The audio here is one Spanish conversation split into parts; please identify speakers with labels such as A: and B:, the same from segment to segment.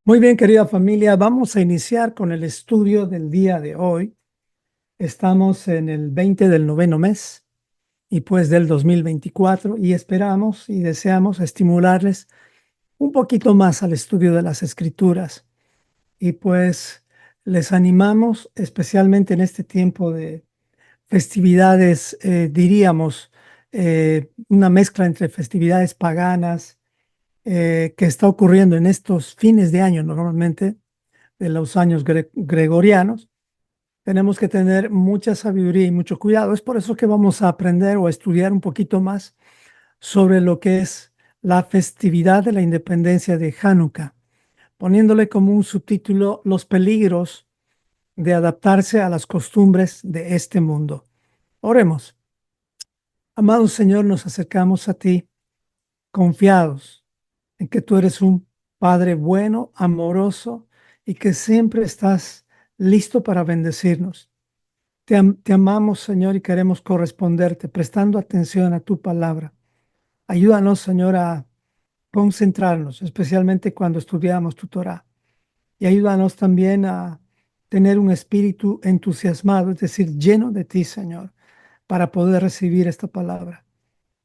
A: Muy bien, querida familia, vamos a iniciar con el estudio del día de hoy. Estamos en el 20 del noveno mes y pues del 2024 y esperamos y deseamos estimularles un poquito más al estudio de las escrituras y pues les animamos especialmente en este tiempo de festividades, diríamos, una mezcla entre festividades paganas que está ocurriendo en estos fines de año normalmente de los años gregorianos. Tenemos que tener mucha sabiduría y mucho cuidado. Es por eso que vamos a aprender o a estudiar un poquito más sobre lo que es la festividad de la independencia de Hanukkah, poniéndole como un subtítulo los peligros de adaptarse a las costumbres de este mundo. Oremos. Amado Señor, nos acercamos a ti confiados en que tú eres un Padre bueno, amoroso y que siempre estás listo para bendecirnos. Te amamos, Señor, y queremos corresponderte, prestando atención a tu palabra. Ayúdanos, Señor, a concentrarnos, especialmente cuando estudiamos tu Torah. Y ayúdanos también a tener un espíritu entusiasmado, es decir, lleno de ti, Señor, para poder recibir esta palabra.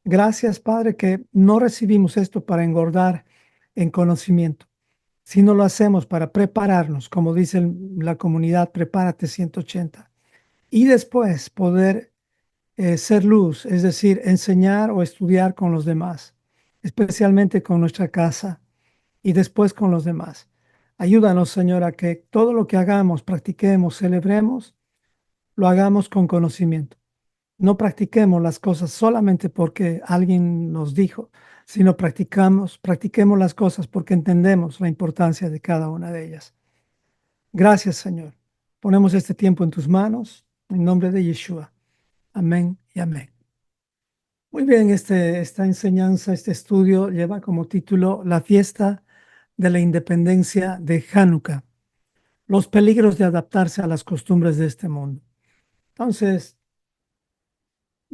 A: Gracias, Padre, que no recibimos esto para engordar en conocimiento, sino lo hacemos para prepararnos, como dice la comunidad, prepárate 180, y después poder ser luz, es decir, enseñar o estudiar con los demás, especialmente con nuestra casa y después con los demás. Ayúdanos, Señor, a que todo lo que hagamos, practiquemos, celebremos, lo hagamos con conocimiento. No practiquemos las cosas solamente porque alguien nos dijo, sino practiquemos las cosas porque entendemos la importancia de cada una de ellas. Gracias, Señor. Ponemos este tiempo en tus manos, en nombre de Yeshua. Amén y amén. Muy bien, esta enseñanza, este estudio lleva como título La fiesta de la independencia de Hanukkah, los peligros de adaptarse a las costumbres de este mundo. Entonces,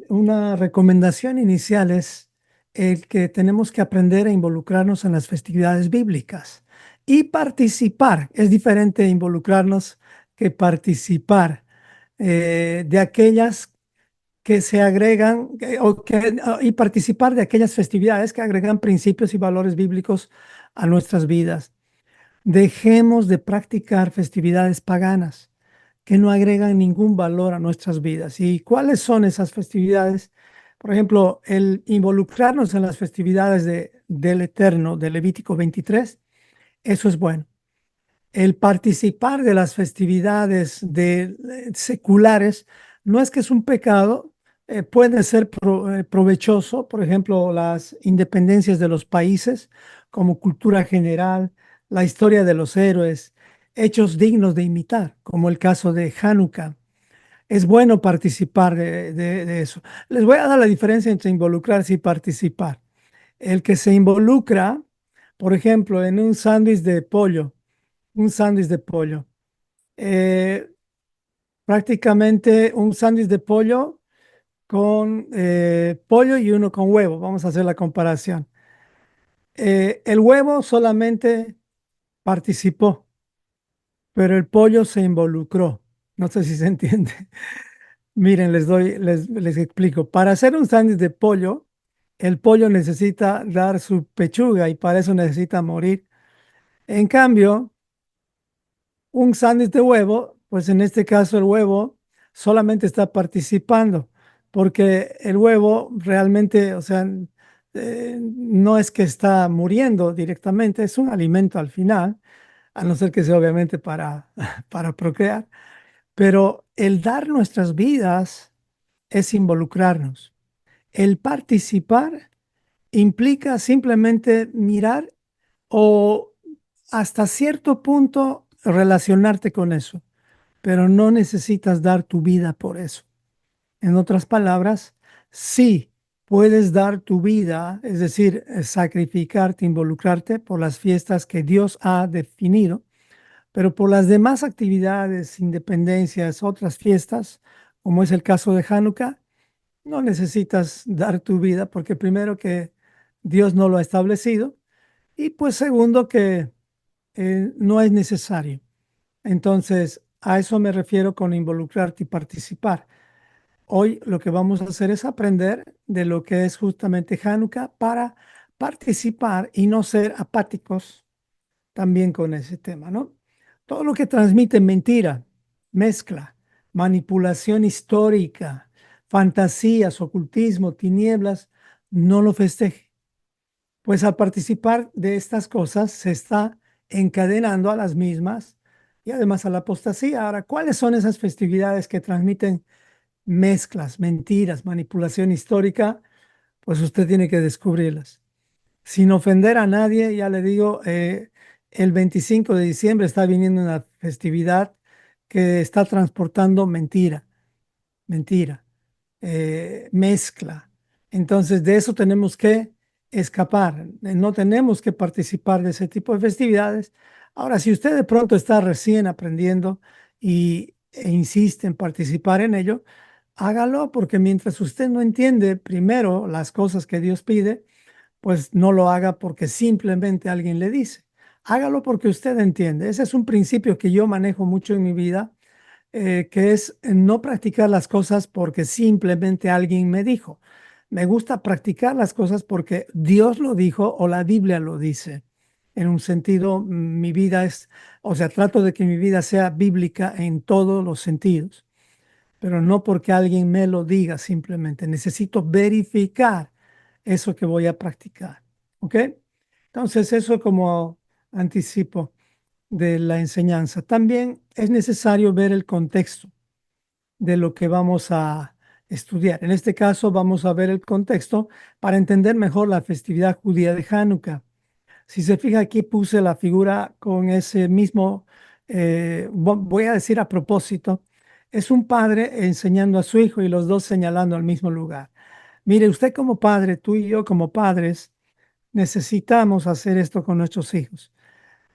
A: una recomendación inicial es el que tenemos que aprender a involucrarnos en las festividades bíblicas y participar. Es diferente involucrarnos que participar de aquellas que se agregan y participar de aquellas festividades que agregan principios y valores bíblicos a nuestras vidas. Dejemos de practicar festividades paganas que no agregan ningún valor a nuestras vidas. ¿Y cuáles son esas festividades? Por ejemplo, el involucrarnos en las festividades del Eterno, de Levítico 23, eso es bueno. El participar de las festividades seculares no es que es un pecado, puede ser provechoso, por ejemplo, las independencias de los países como cultura general, la historia de los héroes, hechos dignos de imitar, como el caso de Hanukkah. Es bueno participar de eso. Les voy a dar la diferencia entre involucrarse y participar. El que se involucra, por ejemplo, en un sándwich de pollo. Eh, Prácticamente un sándwich de pollo con pollo y uno con huevo. Vamos a hacer la comparación. El huevo solamente participó, pero el pollo se involucró. No sé si se entiende. Miren, les explico. Para hacer un sándwich de pollo, el pollo necesita dar su pechuga y para eso necesita morir. En cambio, un sándwich de huevo, pues en este caso el huevo solamente está participando, porque el huevo realmente, o sea, no es que está muriendo directamente, es un alimento al final, a no ser que sea obviamente para procrear, pero el dar nuestras vidas es involucrarnos. El participar implica simplemente mirar o hasta cierto punto relacionarte con eso, pero no necesitas dar tu vida por eso. En otras palabras, sí puedes dar tu vida, es decir, sacrificarte, involucrarte por las fiestas que Dios ha definido, pero por las demás actividades, independencias, otras fiestas, como es el caso de Hanukkah, no necesitas dar tu vida porque primero que Dios no lo ha establecido y pues segundo que no es necesario. Entonces, a eso me refiero con involucrarte y participar. Hoy lo que vamos a hacer es aprender de lo que es justamente Hanukkah para participar y no ser apáticos también con ese tema, ¿no? Todo lo que transmite mentira, mezcla, manipulación histórica, fantasías, ocultismo, tinieblas, no lo festeje. Pues al participar de estas cosas se está encadenando a las mismas y además a la apostasía. Ahora, ¿cuáles son esas festividades que transmiten mezclas, mentiras, manipulación histórica? Pues usted tiene que descubrirlas. Sin ofender a nadie, ya le digo, el 25 de diciembre está viniendo una festividad que está transportando mentira, mentira, mezcla. Entonces, de eso tenemos que escapar. No tenemos que participar de ese tipo de festividades. Ahora, si usted de pronto está recién aprendiendo e insiste en participar en ello, hágalo porque mientras usted no entiende primero las cosas que Dios pide, pues no lo haga porque simplemente alguien le dice. Hágalo porque usted entiende. Ese es un principio que yo manejo mucho en mi vida, que es no practicar las cosas porque simplemente alguien me dijo. Me gusta practicar las cosas porque Dios lo dijo o la Biblia lo dice. En un sentido, mi vida es, o sea, trato de que mi vida sea bíblica en todos los sentidos, pero no porque alguien me lo diga simplemente. Necesito verificar eso que voy a practicar. ¿Ok? Entonces, eso como anticipo de la enseñanza. También es necesario ver el contexto de lo que vamos a estudiar. En este caso, vamos a ver el contexto para entender mejor la festividad judía de Hanukkah. Si se fija, aquí puse la figura con ese mismo, voy a decir a propósito, es un padre enseñando a su hijo y los dos señalando al mismo lugar. Mire, usted como padre, tú y yo como padres, necesitamos hacer esto con nuestros hijos,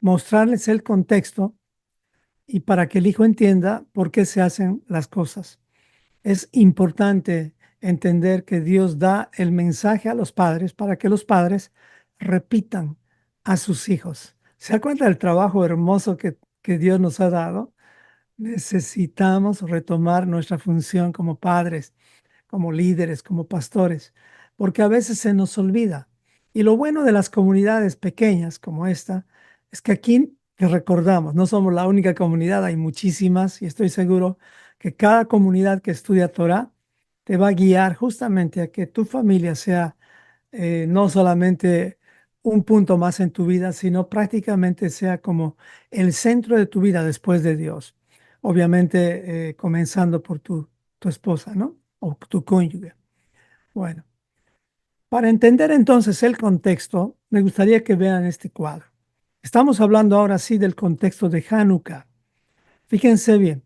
A: mostrarles el contexto y para que el hijo entienda por qué se hacen las cosas. Es importante entender que Dios da el mensaje a los padres para que los padres repitan a sus hijos. ¿Se da cuenta del trabajo hermoso que Dios nos ha dado? Necesitamos retomar nuestra función como padres, como líderes, como pastores, porque a veces se nos olvida. Y lo bueno de las comunidades pequeñas como esta es que aquí que recordamos, no somos la única comunidad, hay muchísimas y estoy seguro que cada comunidad que estudia Torah te va a guiar justamente a que tu familia sea no solamente un punto más en tu vida, sino prácticamente sea como el centro de tu vida después de Dios. Obviamente, comenzando por tu esposa, ¿no? O tu cónyuge. Bueno, para entender entonces el contexto, me gustaría que vean este cuadro. Estamos hablando ahora sí del contexto de Hanukkah. Fíjense bien,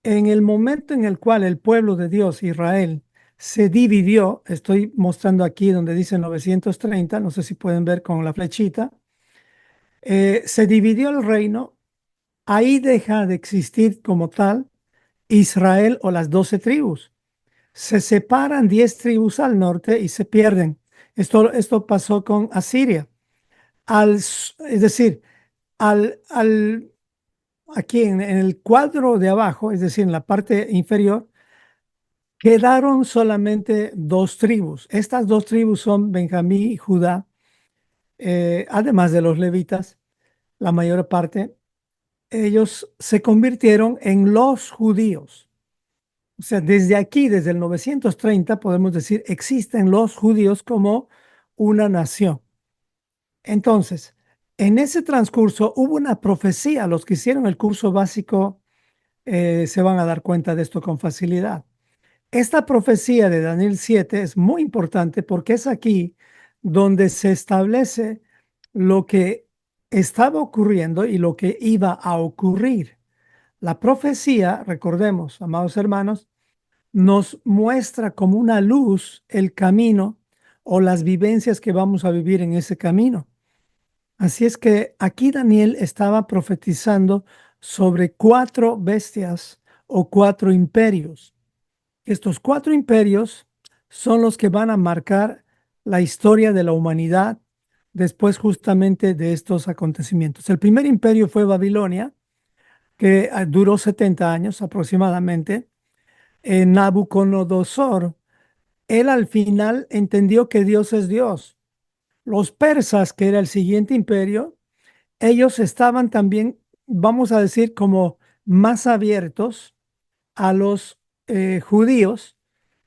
A: en el momento en el cual el pueblo de Dios, Israel, se dividió, estoy mostrando aquí donde dice 930, no sé si pueden ver con la flechita, se dividió el reino, ahí deja de existir como tal Israel o las 12 tribus. Se separan 10 tribus al norte y se pierden. Esto pasó con Asiria. Es decir, al, aquí en el cuadro de abajo, es decir, en la parte inferior, quedaron solamente dos tribus. Estas dos tribus son Benjamín y Judá, además de los levitas, la mayor parte. Ellos se convirtieron en los judíos. O sea, desde aquí, desde el 930, podemos decir, existen los judíos como una nación. Entonces, en ese transcurso hubo una profecía. Los que hicieron el curso básico se van a dar cuenta de esto con facilidad. Esta profecía de Daniel 7 es muy importante porque es aquí donde se establece lo que estaba ocurriendo y lo que iba a ocurrir. La profecía, recordemos, amados hermanos, nos muestra como una luz el camino o las vivencias que vamos a vivir en ese camino. Así es que aquí Daniel estaba profetizando sobre cuatro bestias o cuatro imperios. Estos cuatro imperios son los que van a marcar la historia de la humanidad después justamente de estos acontecimientos. El primer imperio fue Babilonia, que duró 70 años aproximadamente. Nabucodonosor, él al final entendió que Dios es Dios. Los persas, que era el siguiente imperio, ellos estaban también, vamos a decir, como más abiertos a los judíos.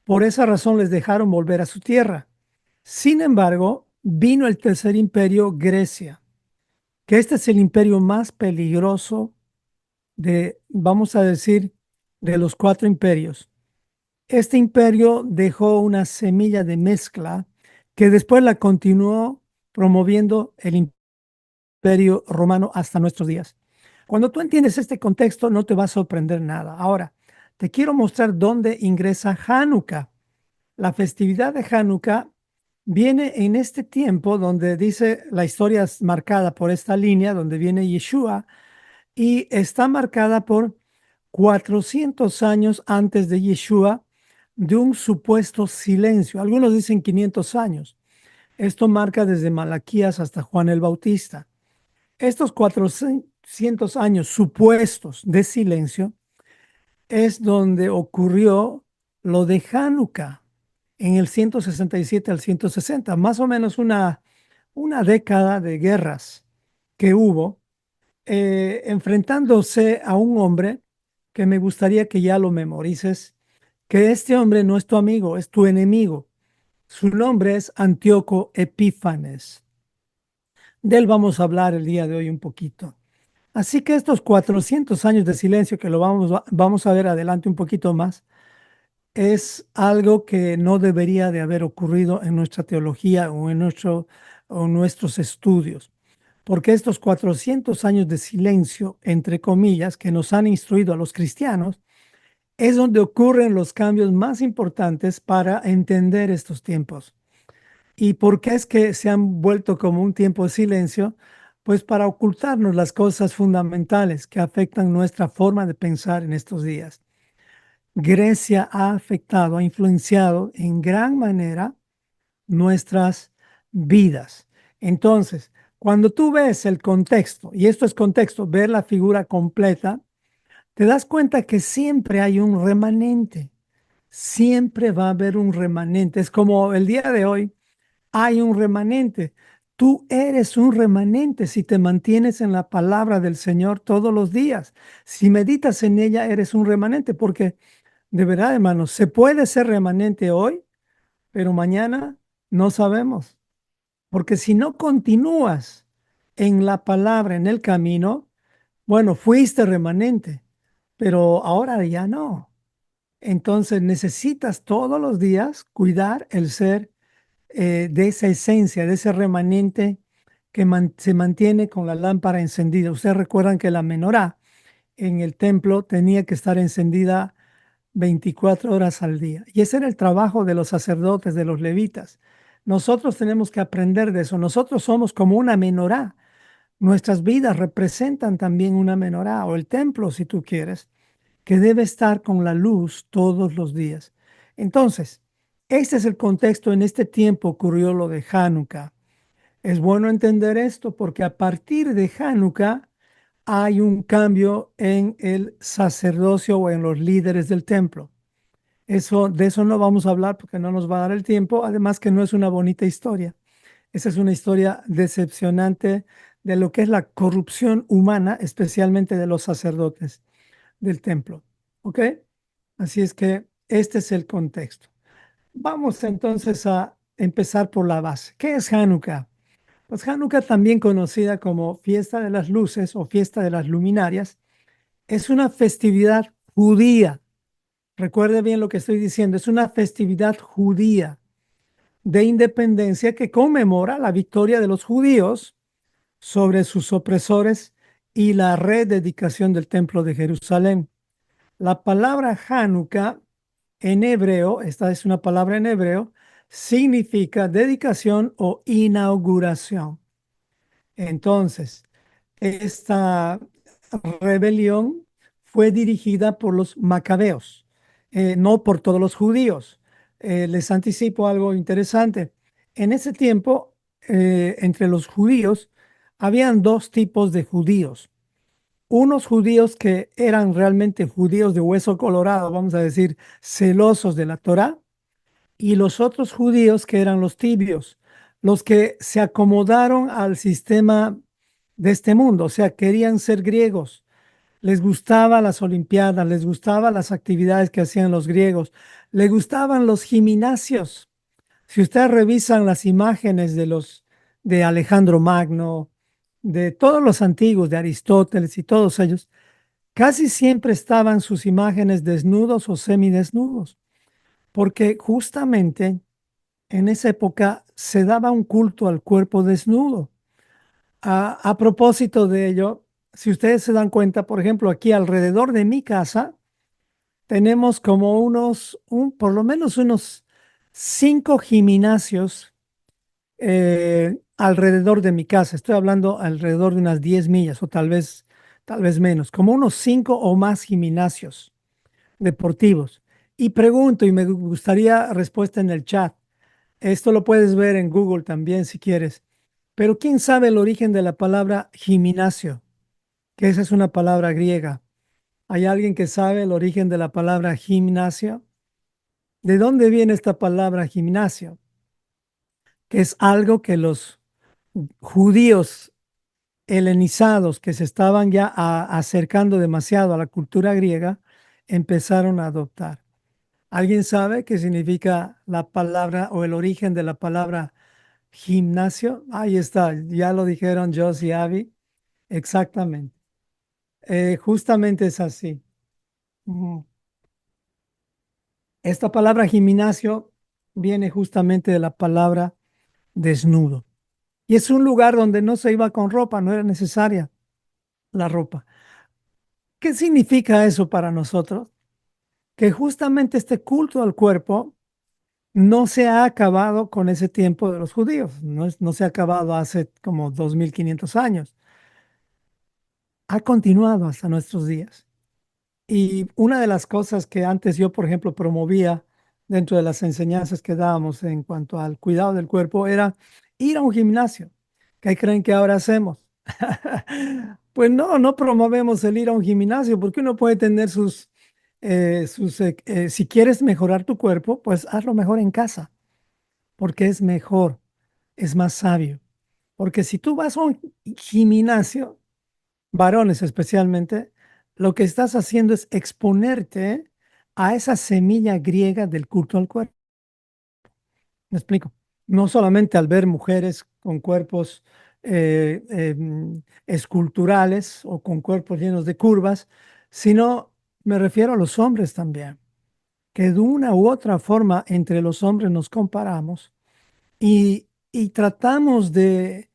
A: Por esa razón les dejaron volver a su tierra. Sin embargo, vino el tercer imperio, Grecia, que este es el imperio más peligroso de, vamos a decir, de los cuatro imperios. Este imperio dejó una semilla de mezcla que después la continuó promoviendo el imperio romano hasta nuestros días. Cuando tú entiendes este contexto, no te va a sorprender nada. Ahora, te quiero mostrar dónde ingresa Hanukkah. La festividad de Hanukkah viene en este tiempo donde dice la historia es marcada por esta línea, donde viene Yeshua, y está marcada por 400 años antes de Yeshua, de un supuesto silencio. Algunos dicen 500 años. Esto marca desde Malaquías hasta Juan el Bautista. Estos 400 años supuestos de silencio es donde ocurrió lo de Hanukkah en el 167 al 160, más o menos una década de guerras que hubo, enfrentándose a un hombre que me gustaría que ya lo memorices, que este hombre no es tu amigo, es tu enemigo. Su nombre es Antíoco Epífanes. De él vamos a hablar el día de hoy un poquito. Así que estos 400 años de silencio, que lo vamos a ver adelante un poquito más, es algo que no debería de haber ocurrido en nuestra teología o en nuestros estudios, porque estos 400 años de silencio, entre comillas, que nos han instruido a los cristianos, es donde ocurren los cambios más importantes para entender estos tiempos. ¿Y por qué es que se han vuelto como un tiempo de silencio? Pues para ocultarnos las cosas fundamentales que afectan nuestra forma de pensar en estos días. Grecia ha afectado, ha influenciado en gran manera nuestras vidas. Entonces, cuando tú ves el contexto, y esto es contexto, ver la figura completa, te das cuenta que siempre hay un remanente, siempre va a haber un remanente. Es como el día de hoy, hay un remanente. Tú eres un remanente si te mantienes en la palabra del Señor todos los días. Si meditas en ella, eres un remanente, porque de verdad, hermanos, se puede ser remanente hoy, pero mañana no sabemos. Porque si no continúas en la palabra, en el camino, bueno, fuiste remanente, pero ahora ya no. Entonces necesitas todos los días cuidar el ser de esa esencia, de ese remanente que se mantiene con la lámpara encendida. Ustedes recuerdan que la menorá en el templo tenía que estar encendida 24 horas al día. Y ese era el trabajo de los sacerdotes, de los levitas. Nosotros tenemos que aprender de eso. Nosotros somos como una menorá. Nuestras vidas representan también una menorá o el templo, si tú quieres, que debe estar con la luz todos los días. Entonces, este es el contexto. En este tiempo ocurrió lo de Hanukkah. Es bueno entender esto porque a partir de Hanukkah hay un cambio en el sacerdocio o en los líderes del templo. Eso, de eso no vamos a hablar porque no nos va a dar el tiempo. Además que no es una bonita historia. Esa es una historia decepcionante de lo que es la corrupción humana, especialmente de los sacerdotes del templo. ¿Ok? Así es que este es el contexto. Vamos entonces a empezar por la base. ¿Qué es Hanukkah? Pues Hanukkah, también conocida como Fiesta de las Luces o Fiesta de las Luminarias, es una festividad judía. Recuerde bien lo que estoy diciendo, es una festividad judía de independencia que conmemora la victoria de los judíos sobre sus opresores y la rededicación del Templo de Jerusalén. La palabra Hanukkah en hebreo, esta es una palabra en hebreo, significa dedicación o inauguración. Entonces, esta rebelión fue dirigida por los macabeos, no por todos los judíos. Les anticipo algo interesante. En ese tiempo, entre los judíos, habían dos tipos de judíos. Unos judíos que eran realmente judíos de hueso colorado, vamos a decir, celosos de la Torá, y los otros judíos que eran los tibios, los que se acomodaron al sistema de este mundo, o sea, querían ser griegos, les gustaban las olimpiadas, les gustaban las actividades que hacían los griegos, les gustaban los gimnasios. Si ustedes revisan las imágenes de los de Alejandro Magno, de todos los antiguos, de Aristóteles y todos ellos, casi siempre estaban sus imágenes desnudos o semidesnudos, porque justamente en esa época se daba un culto al cuerpo desnudo. A propósito de ello, si ustedes se dan cuenta, por ejemplo, aquí alrededor de mi casa tenemos como por lo menos unos 5 gimnasios alrededor de mi casa. Estoy hablando alrededor de unas 10 millas o tal vez menos, como unos 5 o más gimnasios deportivos. Y pregunto, y me gustaría respuesta en el chat. Esto lo puedes ver en Google también si quieres. Pero ¿quién sabe el origen de la palabra gimnasio? Que esa es una palabra griega. ¿Hay alguien que sabe el origen de la palabra gimnasio? ¿De dónde viene esta palabra gimnasio? Que es algo que los judíos helenizados que se estaban ya acercando demasiado a la cultura griega empezaron a adoptar. ¿Alguien sabe qué significa la palabra o el origen de la palabra gimnasio? Ahí está, ya lo dijeron Joss y Abby. Exactamente. Justamente es así. Ujú. Esta palabra gimnasio viene justamente de la palabra desnudo. Y es un lugar donde no se iba con ropa, no era necesaria la ropa. ¿Qué significa eso para nosotros? Que justamente este culto al cuerpo no se ha acabado con ese tiempo de los judíos, no se ha acabado hace como 2500 años, ha continuado hasta nuestros días. Y una de las cosas que antes yo, por ejemplo, promovía dentro de las enseñanzas que dábamos en cuanto al cuidado del cuerpo era ir a un gimnasio. ¿Qué creen que ahora hacemos? Pues no, no promovemos el ir a un gimnasio porque uno puede tener si quieres mejorar tu cuerpo, pues hazlo mejor en casa, porque es mejor, es más sabio. Porque si tú vas a un gimnasio, varones especialmente, lo que estás haciendo es exponerte a esa semilla griega del culto al cuerpo. Me explico. No solamente al ver mujeres con cuerpos esculturales o con cuerpos llenos de curvas, sino me refiero a los hombres también, que de una u otra forma entre los hombres nos comparamos y tratamos de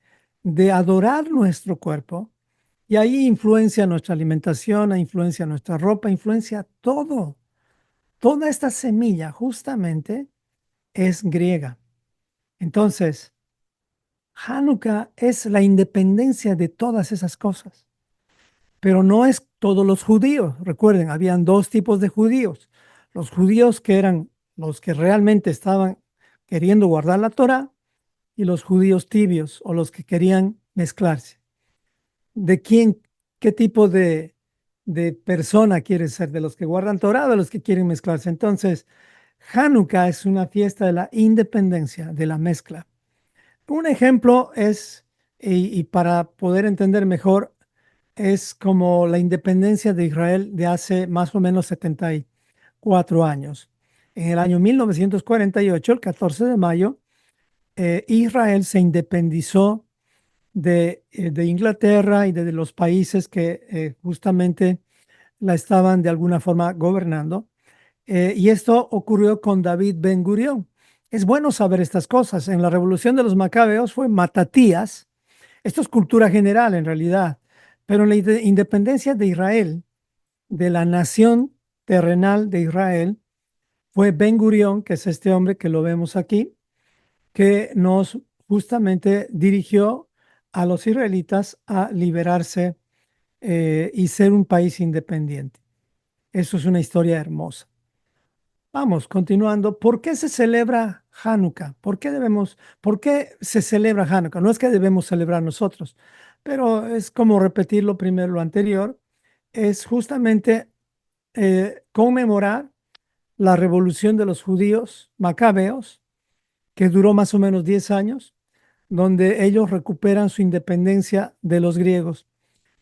A: adorar nuestro cuerpo. Y ahí influencia nuestra alimentación, influencia nuestra ropa, influencia todo. Toda esta semilla justamente es griega. Entonces, Hanukkah es la independencia de todas esas cosas, pero no es todos los judíos. Recuerden, habían dos tipos de judíos. Los judíos que eran los que realmente estaban queriendo guardar la Torá y los judíos tibios o los que querían mezclarse. ¿De quién, qué tipo de persona quieres ser? ¿De los que guardan Torá o de los que quieren mezclarse? Entonces, Hanukkah es una fiesta de la independencia, de la mezcla. Un ejemplo es, y para poder entender mejor, es como la independencia de Israel de hace más o menos 74 años. En el año 1948, el 14 de mayo, Israel se independizó de Inglaterra y de los países que justamente la estaban de alguna forma gobernando. Y esto ocurrió con David Ben Gurión. Es bueno saber estas cosas. En la revolución de los macabeos fue Matatías. Esto es cultura general en realidad. Pero en la independencia de Israel, de la nación terrenal de Israel, fue Ben Gurión, que es este hombre que lo vemos aquí, que nos justamente dirigió a los israelitas a liberarse y ser un país independiente. Eso es una historia hermosa. Vamos, continuando. ¿Por qué se celebra Hanukkah? ¿Por qué se celebra Hanukkah? No es que debemos celebrar nosotros, pero es como repetir lo primero, lo anterior. Es justamente conmemorar la revolución de los judíos macabeos, que duró más o menos 10 años, donde ellos recuperan su independencia de los griegos.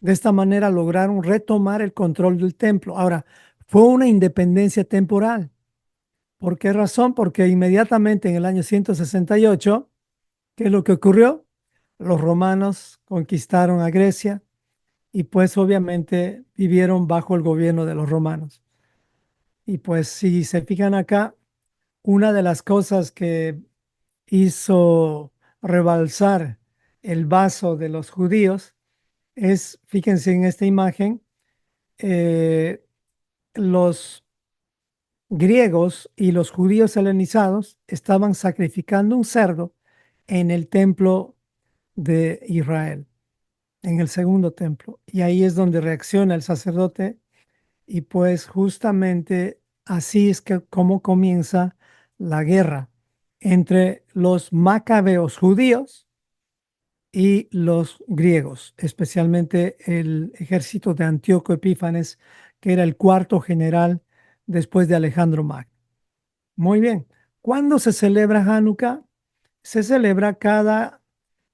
A: De esta manera lograron retomar el control del templo. Ahora, fue una independencia temporal. ¿Por qué razón? Porque inmediatamente en el año 168, ¿qué es lo que ocurrió? Los romanos conquistaron a Grecia y pues obviamente vivieron bajo el gobierno de los romanos. Y pues si se fijan acá, una de las cosas que hizo rebalsar el vaso de los judíos es, fíjense en esta imagen, eh, los griegos y los judíos helenizados estaban sacrificando un cerdo en el templo de Israel, en el segundo templo. Y ahí es donde reacciona el sacerdote y pues justamente así es que como comienza la guerra entre los macabeos judíos y los griegos, especialmente el ejército de Antíoco Epífanes, que era el cuarto general después de Alejandro Magno. Muy bien. ¿Cuándo se celebra Hanukkah? Se celebra cada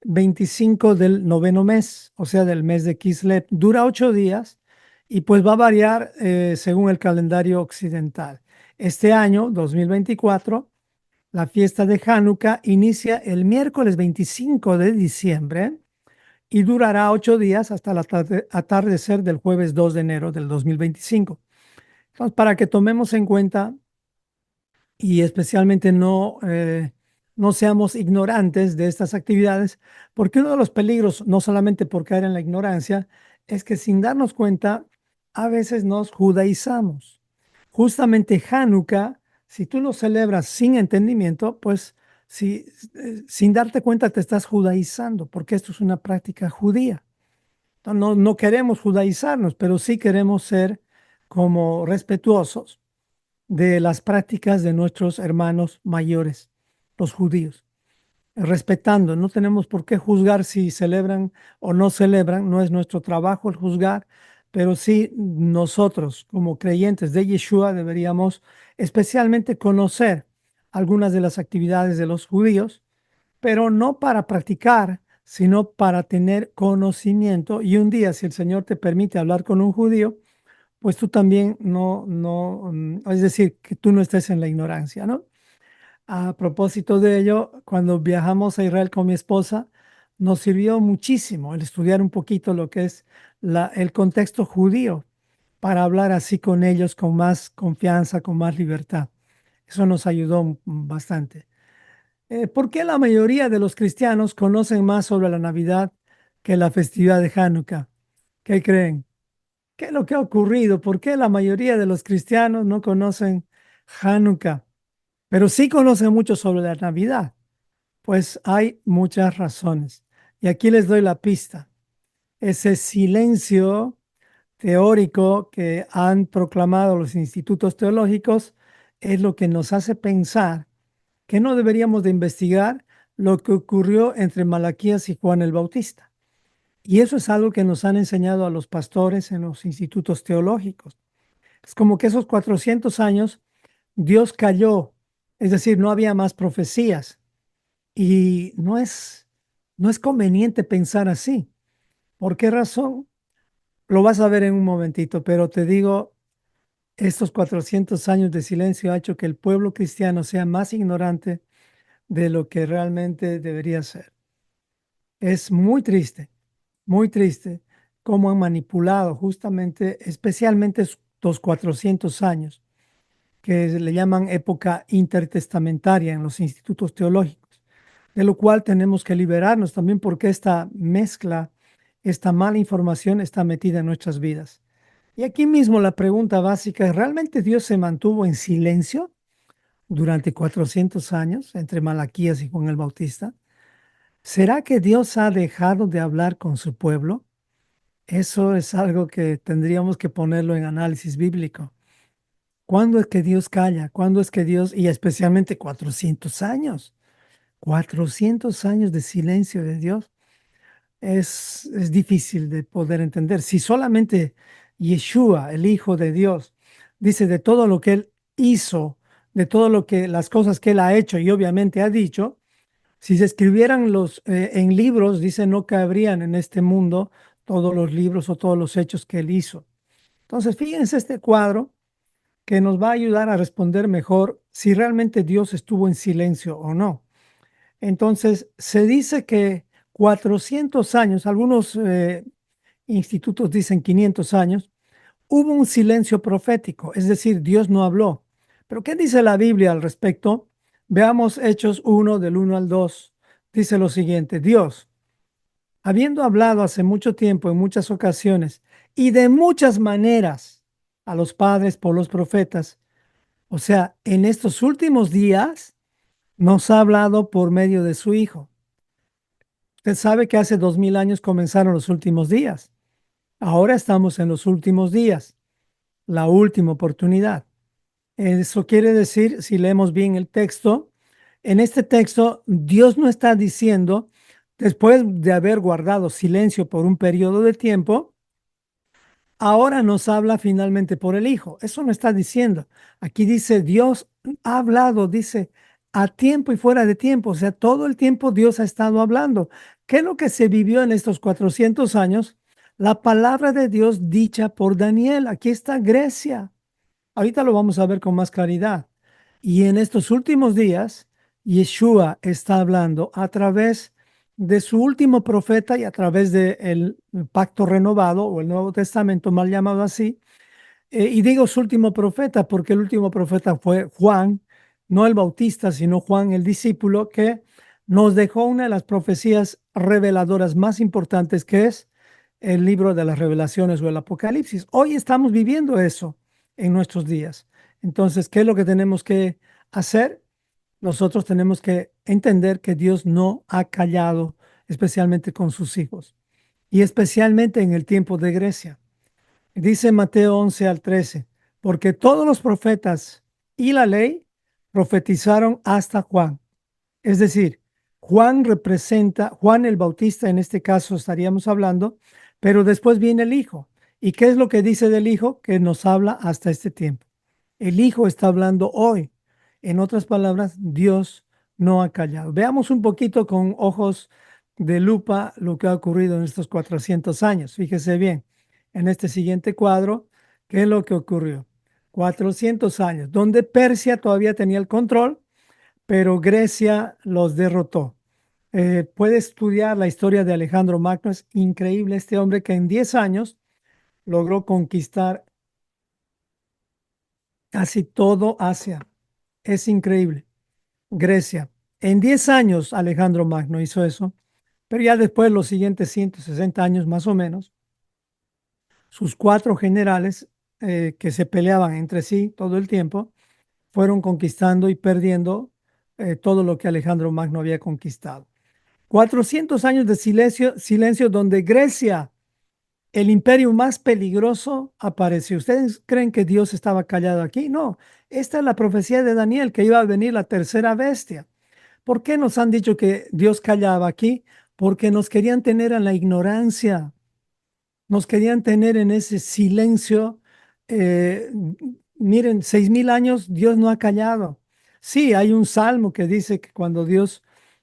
A: 25 del noveno mes, o sea, del mes de Kislev. Dura 8 días y pues va a variar según el calendario occidental. Este año, 2024, la fiesta de Hanukkah inicia el miércoles 25 de diciembre y durará 8 días hasta el atardecer del jueves 2 de enero del 2025. Entonces, para que tomemos en cuenta y especialmente no seamos ignorantes de estas actividades, porque uno de los peligros, no solamente por caer en la ignorancia, es que sin darnos cuenta, a veces nos judaizamos. Justamente Hanukkah, si tú lo celebras sin entendimiento, pues sin darte cuenta te estás judaizando, porque esto es una práctica judía. No, no queremos judaizarnos, pero sí queremos ser como respetuosos de las prácticas de nuestros hermanos mayores, los judíos, respetando. No tenemos por qué juzgar si celebran o no celebran, no es nuestro trabajo el juzgar, pero sí nosotros como creyentes de Yeshua deberíamos especialmente conocer algunas de las actividades de los judíos, pero no para practicar, sino para tener conocimiento. Y un día, si el Señor te permite hablar con un judío, pues tú también es decir, que tú no estés en la ignorancia, ¿no? A propósito de ello, cuando viajamos a Israel con mi esposa, nos sirvió muchísimo el estudiar un poquito lo que es el contexto judío para hablar así con ellos con más confianza, con más libertad. Eso nos ayudó bastante. ¿Por qué la mayoría de los cristianos conocen más sobre la Navidad que la festividad de Hanukkah? ¿Qué creen? ¿Qué es lo que ha ocurrido? ¿Por qué la mayoría de los cristianos no conocen Hanukkah, pero sí conocen mucho sobre la Navidad? Pues hay muchas razones. Y aquí les doy la pista. Ese silencio teórico que han proclamado los institutos teológicos es lo que nos hace pensar que no deberíamos de investigar lo que ocurrió entre Malaquías y Juan el Bautista. Y eso es algo que nos han enseñado a los pastores en los institutos teológicos. Es como que esos 400 años Dios cayó, es decir, no había más profecías. Y no es conveniente pensar así. ¿Por qué razón? Lo vas a ver en un momentito, pero te digo, estos 400 años de silencio ha hecho que el pueblo cristiano sea más ignorante de lo que realmente debería ser. Es muy triste cómo han manipulado justamente, especialmente estos 400 años, que le llaman época intertestamentaria en los institutos teológicos, de lo cual tenemos que liberarnos también porque esta mezcla, esta mala información está metida en nuestras vidas. Y aquí mismo la pregunta básica es, ¿realmente Dios se mantuvo en silencio durante 400 años entre Malaquías y Juan el Bautista? ¿Será que Dios ha dejado de hablar con su pueblo? Eso es algo que tendríamos que ponerlo en análisis bíblico. ¿Cuándo es que Dios calla? ¿Cuándo es que Dios, y especialmente 400 años, 400 años de silencio de Dios? Es difícil de poder entender. Si solamente Yeshua, el Hijo de Dios, dice de todo lo que Él hizo, de todo lo que las cosas que Él ha hecho y obviamente ha dicho, si se escribieran en libros, dice, no cabrían en este mundo todos los libros o todos los hechos que Él hizo. Entonces, fíjense este cuadro que nos va a ayudar a responder mejor si realmente Dios estuvo en silencio o no. Entonces, se dice que 400 años, algunos institutos dicen 500 años, hubo un silencio profético, es decir, Dios no habló. Pero ¿qué dice la Biblia al respecto? Veamos Hechos 1 del 1 al 2. Dice lo siguiente, Dios, habiendo hablado hace mucho tiempo en muchas ocasiones y de muchas maneras a los padres por los profetas, o sea, en estos últimos días nos ha hablado por medio de su Hijo. Usted sabe que hace 2000 años comenzaron los últimos días. Ahora estamos en los últimos días, la última oportunidad. Eso quiere decir, si leemos bien el texto, en este texto Dios no está diciendo, después de haber guardado silencio por un periodo de tiempo, ahora nos habla finalmente por el Hijo. Eso no está diciendo. Aquí dice Dios ha hablado, dice a tiempo y fuera de tiempo. O sea, todo el tiempo Dios ha estado hablando. ¿Qué es lo que se vivió en estos 400 años? La palabra de Dios dicha por Daniel. Aquí está Grecia. Ahorita lo vamos a ver con más claridad. Y en estos últimos días, Yeshua está hablando a través de su último profeta y a través del pacto renovado o el Nuevo Testamento, mal llamado así. Y digo su último profeta porque el último profeta fue Juan, no el Bautista, sino Juan el discípulo, que nos dejó una de las profecías reveladoras más importantes, que es el libro de las revelaciones o el Apocalipsis. Hoy estamos viviendo eso en nuestros días. Entonces, ¿qué es lo que tenemos que hacer? Nosotros tenemos que entender que Dios no ha callado, especialmente con sus hijos, y especialmente en el tiempo de Grecia. Dice Mateo 11 al 13, porque todos los profetas y la ley profetizaron hasta Juan. Es decir, Juan representa, Juan el Bautista en este caso estaríamos hablando, pero después viene el Hijo. ¿Y qué es lo que dice del Hijo? Que nos habla hasta este tiempo. El Hijo está hablando hoy. En otras palabras, Dios no ha callado. Veamos un poquito con ojos de lupa lo que ha ocurrido en estos 400 años. Fíjese bien, en este siguiente cuadro, ¿qué es lo que ocurrió? 400 años, donde Persia todavía tenía el control, pero Grecia los derrotó. Puede estudiar la historia de Alejandro Magno, es increíble este hombre que en 10 años logró conquistar casi todo Asia. Es increíble. Grecia. En 10 años Alejandro Magno hizo eso, pero ya después, los siguientes 160 años más o menos, sus cuatro generales que se peleaban entre sí todo el tiempo, fueron conquistando y perdiendo todo lo que Alejandro Magno había conquistado. 400 años de silencio, silencio donde Grecia, el imperio más peligroso, apareció. ¿Ustedes creen que Dios estaba callado aquí? No, esta es la profecía de Daniel, que iba a venir la tercera bestia. ¿Por qué nos han dicho que Dios callaba aquí? Porque nos querían tener en la ignorancia, nos querían tener en ese silencio. Eh, Miren, 6000 años Dios no ha callado. Sí, hay un salmo que dice que cuando Dios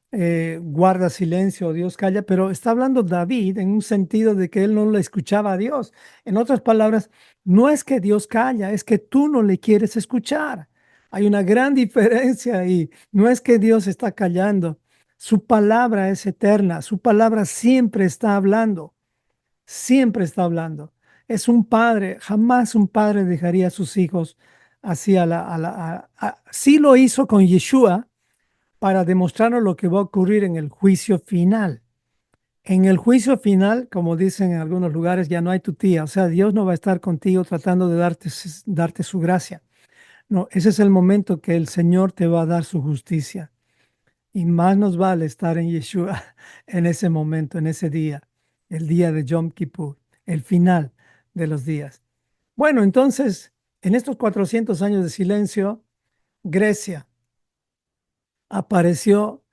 A: guarda silencio, Dios calla, pero está hablando David en un sentido de que él no le escuchaba a Dios. En otras palabras, no es que Dios calla, es que tú no le quieres escuchar. Hay una gran diferencia y no es que Dios está callando. Su palabra es eterna, su palabra siempre está hablando, siempre está hablando. Es un padre, jamás un padre dejaría a sus hijos así sí lo hizo con Yeshua para demostrarnos lo que va a ocurrir en el juicio final. En el juicio final, como dicen en algunos lugares, ya no hay tu tía. O sea, Dios no va a estar contigo tratando de darte su gracia. No, ese es el momento que el Señor te va a dar su justicia. Y más nos vale estar en Yeshua en ese momento, en ese día, el día de Yom Kippur, el final de los días. Bueno, entonces, En estos 400 años de silencio, Grecia apareció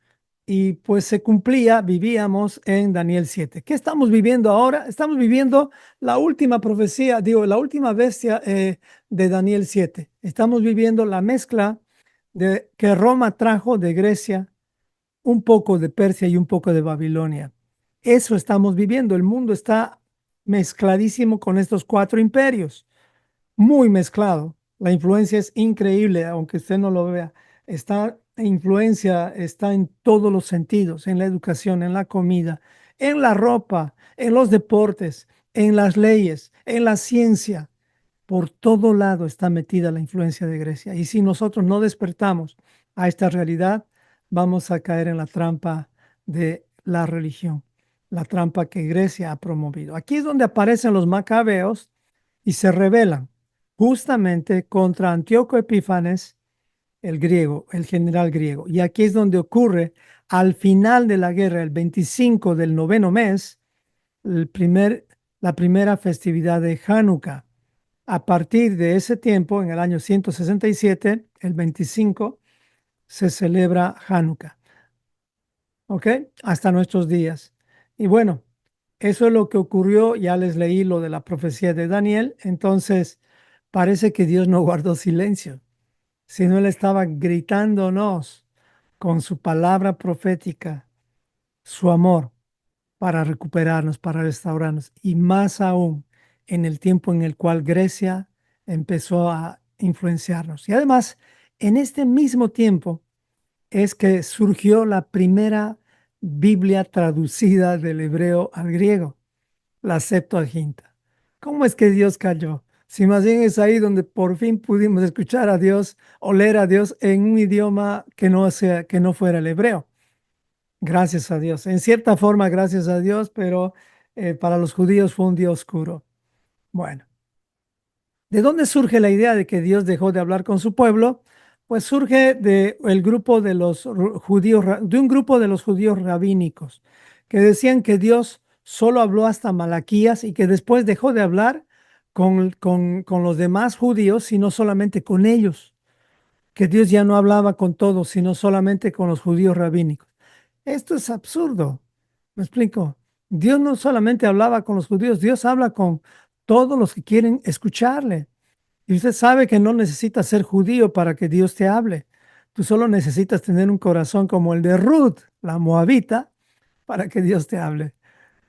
A: y pues se cumplía, vivíamos en Daniel 7. ¿Qué estamos viviendo ahora? Estamos viviendo la última profecía, digo, la última bestia de Daniel 7. Estamos viviendo la mezcla de que Roma trajo de Grecia, un poco de Persia y un poco de Babilonia. Eso estamos viviendo. El mundo está mezcladísimo con estos cuatro imperios, muy mezclado. La influencia es increíble, aunque usted no lo vea. Esta influencia está en todos los sentidos, en la educación, en la comida, en la ropa, en los deportes, en las leyes, en la ciencia. Por todo lado está metida la influencia de Grecia. Y si nosotros no despertamos a esta realidad, vamos a caer en la trampa de la religión, la trampa que Grecia ha promovido. Aquí es donde aparecen los macabeos y se rebelan justamente contra Antíoco Epífanes, el griego, el general griego. Y aquí es donde ocurre al final de la guerra, el 25 del noveno mes, la primera festividad de Hanukkah. A partir de ese tiempo, en el año 167, el 25, se celebra Hanukkah. ¿Ok? Hasta nuestros días. Y bueno, eso es lo que ocurrió. Ya les leí lo de la profecía de Daniel. Entonces, parece que Dios no guardó silencio, sino Él estaba gritándonos con su palabra profética, su amor para recuperarnos, para restaurarnos. Y más aún en el tiempo en el cual Grecia empezó a influenciarnos. Y además, en este mismo tiempo es que surgió la primera Biblia traducida del hebreo al griego, la Septuaginta. ¿Cómo es que Dios cayó? Si más bien es ahí donde por fin pudimos escuchar a Dios o leer a Dios en un idioma que no fuera el hebreo. Gracias a Dios. En cierta forma, gracias a Dios, pero para los judíos fue un día oscuro. Bueno, ¿de dónde surge la idea de que Dios dejó de hablar con su pueblo? Pues surge de el grupo de los judíos, de un grupo de los judíos rabínicos que decían que Dios solo habló hasta Malaquías y que después dejó de hablar con los demás judíos, sino solamente con ellos, que Dios ya no hablaba con todos, sino solamente con los judíos rabínicos. Esto es absurdo. ¿Me explico? Dios no solamente hablaba con los judíos, Dios habla con todos los que quieren escucharle. Y usted sabe que no necesitas ser judío para que Dios te hable. Tú solo necesitas tener un corazón como el de Ruth, la moabita, para que Dios te hable.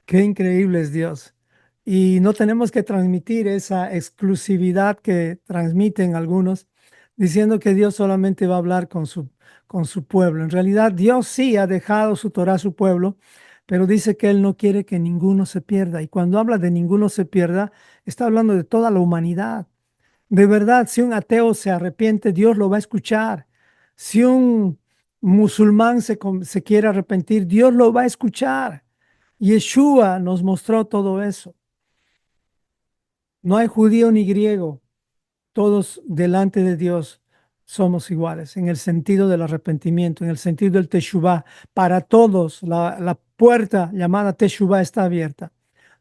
A: Qué increíble es Dios. Y no tenemos que transmitir esa exclusividad que transmiten algunos, diciendo que Dios solamente va a hablar con su pueblo. En realidad, Dios sí ha dejado su Torah a su pueblo, pero dice que Él no quiere que ninguno se pierda. Y cuando habla de ninguno se pierda, está hablando de toda la humanidad. De verdad, si un ateo se arrepiente, Dios lo va a escuchar. Si un musulmán se quiere arrepentir, Dios lo va a escuchar. Yeshua nos mostró todo eso. No hay judío ni griego, todos delante de Dios somos iguales en el sentido del arrepentimiento, en el sentido del teshuvah. Para todos la puerta llamada teshuvah está abierta.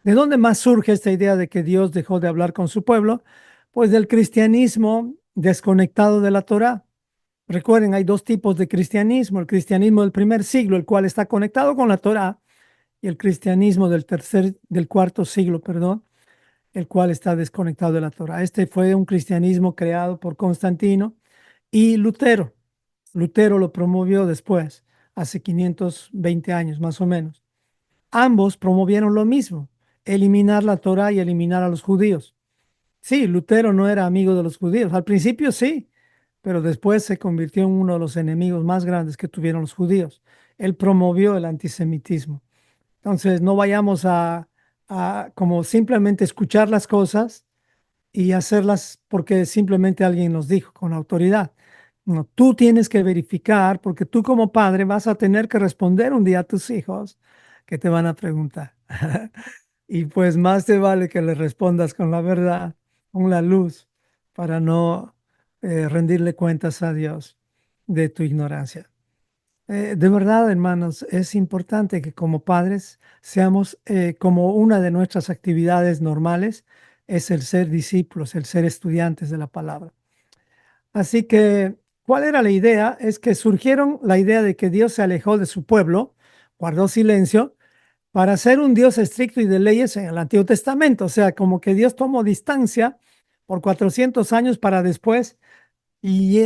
A: ¿De dónde más surge esta idea de que Dios dejó de hablar con su pueblo? Pues del cristianismo desconectado de la Torá. Recuerden, hay dos tipos de cristianismo: el cristianismo del primer siglo, el cual está conectado con la Torá, y el cristianismo del cuarto siglo, perdón, el cual está desconectado de la Torá. Este fue un cristianismo creado por Constantino y Lutero. Lutero lo promovió después, hace 520 años más o menos. Ambos promovieron lo mismo: eliminar la Torá y eliminar a los judíos. Sí, Lutero no era amigo de los judíos. Al principio sí, pero después se convirtió en uno de los enemigos más grandes que tuvieron los judíos. Él promovió el antisemitismo. Entonces, no vayamos a como simplemente escuchar las cosas y hacerlas porque simplemente alguien nos dijo con autoridad. No, tú tienes que verificar, porque tú como padre vas a tener que responder un día a tus hijos que te van a preguntar. Y pues más te vale que le respondas con la verdad, con la luz, para no rendirle cuentas a Dios de tu ignorancia. De verdad, hermanos, es importante que como padres seamos como una de nuestras actividades normales, es el ser discípulos, el ser estudiantes de la palabra. Así que, ¿cuál era la idea? Es que surgieron la idea de que Dios se alejó de su pueblo, guardó silencio, para ser un Dios estricto y de leyes en el Antiguo Testamento. O sea, como que Dios tomó distancia por 400 años para después y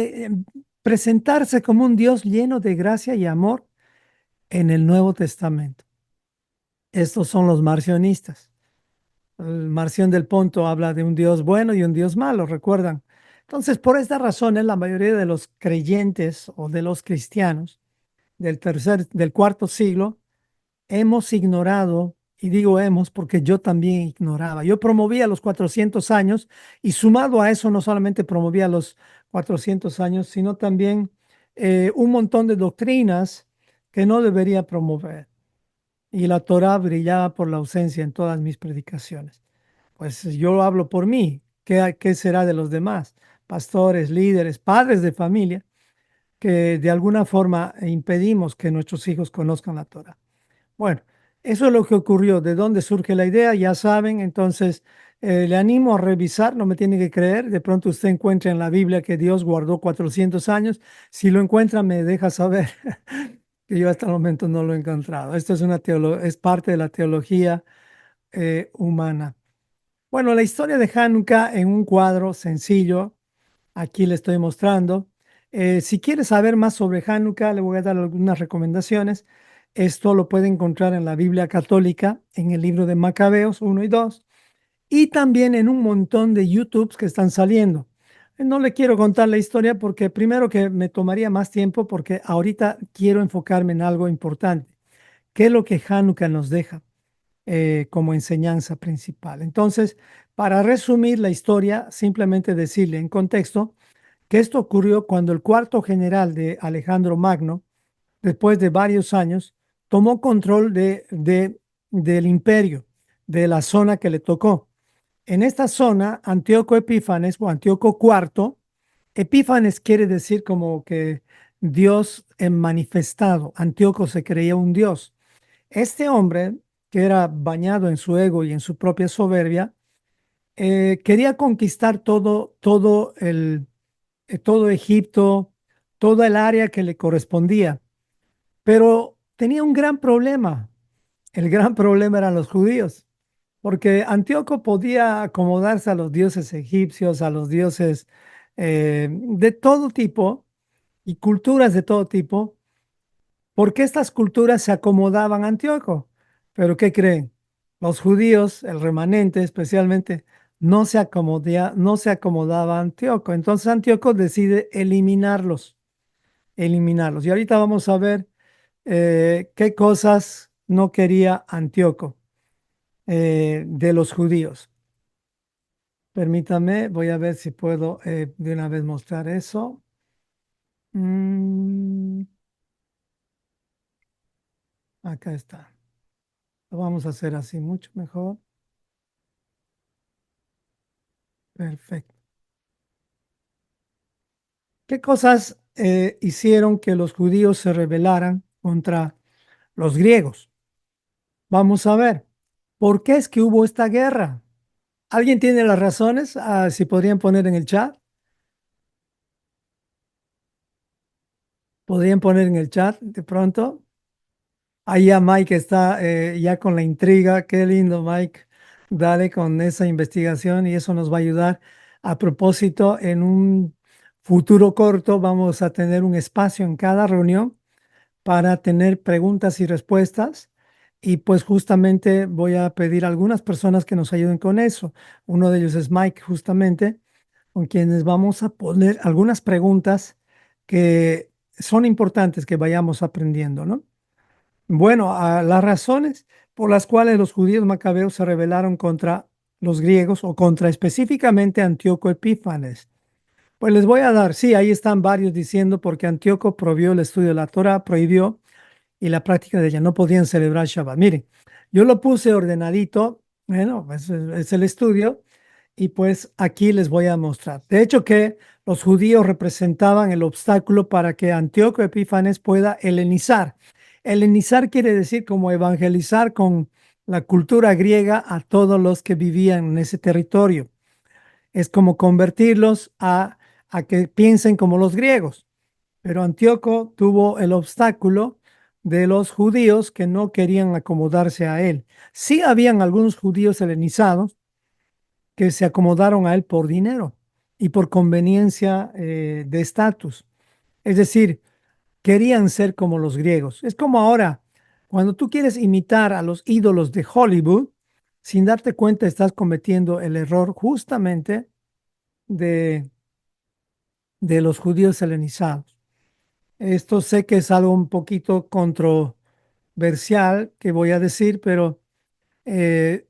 A: presentarse como un Dios lleno de gracia y amor en el Nuevo Testamento. Estos son los marcionistas. El Marción del Ponto habla de un Dios bueno y un Dios malo, ¿recuerdan? Entonces, por esta razón, la mayoría de los creyentes o de los cristianos del cuarto siglo hemos ignorado, y digo hemos porque yo también ignoraba. Yo promovía los 400 años y sumado a eso no solamente promovía los 400 años, sino también un montón de doctrinas que no debería promover. Y la Torá brillaba por la ausencia en todas mis predicaciones. Pues yo hablo por mí. ¿Qué será de los demás? Pastores, líderes, padres de familia, que de alguna forma impedimos que nuestros hijos conozcan la Torá. Bueno, eso es lo que ocurrió. ¿De dónde surge la idea? Ya saben, entonces le animo a revisar, no me tiene que creer. De pronto usted encuentra en la Biblia que Dios guardó 400 años. Si lo encuentra, me deja saber que yo hasta el momento no lo he encontrado. Esto es es parte de la teología humana. Bueno, la historia de Hanukkah en un cuadro sencillo, aquí le estoy mostrando. Si quiere saber más sobre Hanukkah, le voy a dar algunas recomendaciones. Esto lo puede encontrar en la Biblia católica, en el libro de Macabeos 1 y 2, y también en un montón de YouTubes que están saliendo. No le quiero contar la historia porque primero que me tomaría más tiempo porque ahorita quiero enfocarme en algo importante. ¿Qué es lo que Hanukkah nos deja como enseñanza principal? Entonces, para resumir la historia, simplemente decirle en contexto que esto ocurrió cuando el cuarto general de Alejandro Magno, después de varios años, tomó control del imperio, de la zona que le tocó. En esta zona, Antíoco Epífanes o Antíoco IV, Epífanes quiere decir como que Dios en manifestado. Antíoco se creía un Dios. Este hombre, que era bañado en su ego y en su propia soberbia, quería conquistar todo Egipto, toda el área que le correspondía, pero tenía un gran problema. El gran problema eran los judíos, porque Antíoco podía acomodarse a los dioses egipcios, a los dioses de todo tipo y culturas de todo tipo, porque estas culturas se acomodaban a Antíoco. Pero ¿qué creen? Los judíos, el remanente especialmente, no se acomodaba a Antíoco. Entonces Antíoco decide eliminarlos. Y ahorita vamos a ver qué cosas no quería Antíoco de los judíos. Permítame, voy a ver si puedo de una vez mostrar eso. Mm, acá está. Lo vamos a hacer así, mucho mejor. Perfecto. ¿Qué cosas hicieron que los judíos se rebelaran contra los griegos? Vamos a ver. ¿Por qué es que hubo esta guerra? ¿Alguien tiene las razones? Si podrían poner en el chat. ¿Podrían poner en el chat de pronto? Ahí ya Mike está ya con la intriga. Qué lindo, Mike. Dale con esa investigación y eso nos va a ayudar. A propósito, en un futuro corto vamos a tener un espacio en cada reunión para tener preguntas y respuestas. Y pues justamente voy a pedir a algunas personas que nos ayuden con eso. Uno de ellos es Mike, justamente, con quienes vamos a poner algunas preguntas que son importantes que vayamos aprendiendo, ¿no? Bueno, las razones por las cuales los judíos macabeos se rebelaron contra los griegos o contra específicamente Antíoco Epífanes. Pues les voy a dar, sí, ahí están varios diciendo porque Antíoco prohibió el estudio de la Torah, prohibió y la práctica de ella. No podían celebrar Shabbat. Miren, yo lo puse ordenadito, bueno, es el estudio, y pues aquí les voy a mostrar. De hecho que los judíos representaban el obstáculo para que Antíoco Epífanes pueda helenizar. Helenizar quiere decir como evangelizar con la cultura griega a todos los que vivían en ese territorio. Es como convertirlos a que piensen como los griegos. Pero Antíoco tuvo el obstáculo de los judíos que no querían acomodarse a él. Sí habían algunos judíos helenizados que se acomodaron a él por dinero y por conveniencia de estatus. Es decir, querían ser como los griegos. Es como ahora, cuando tú quieres imitar a los ídolos de Hollywood, sin darte cuenta estás cometiendo el error justamente de, de los judíos helenizados. Esto sé que es algo un poquito controversial que voy a decir, pero eh,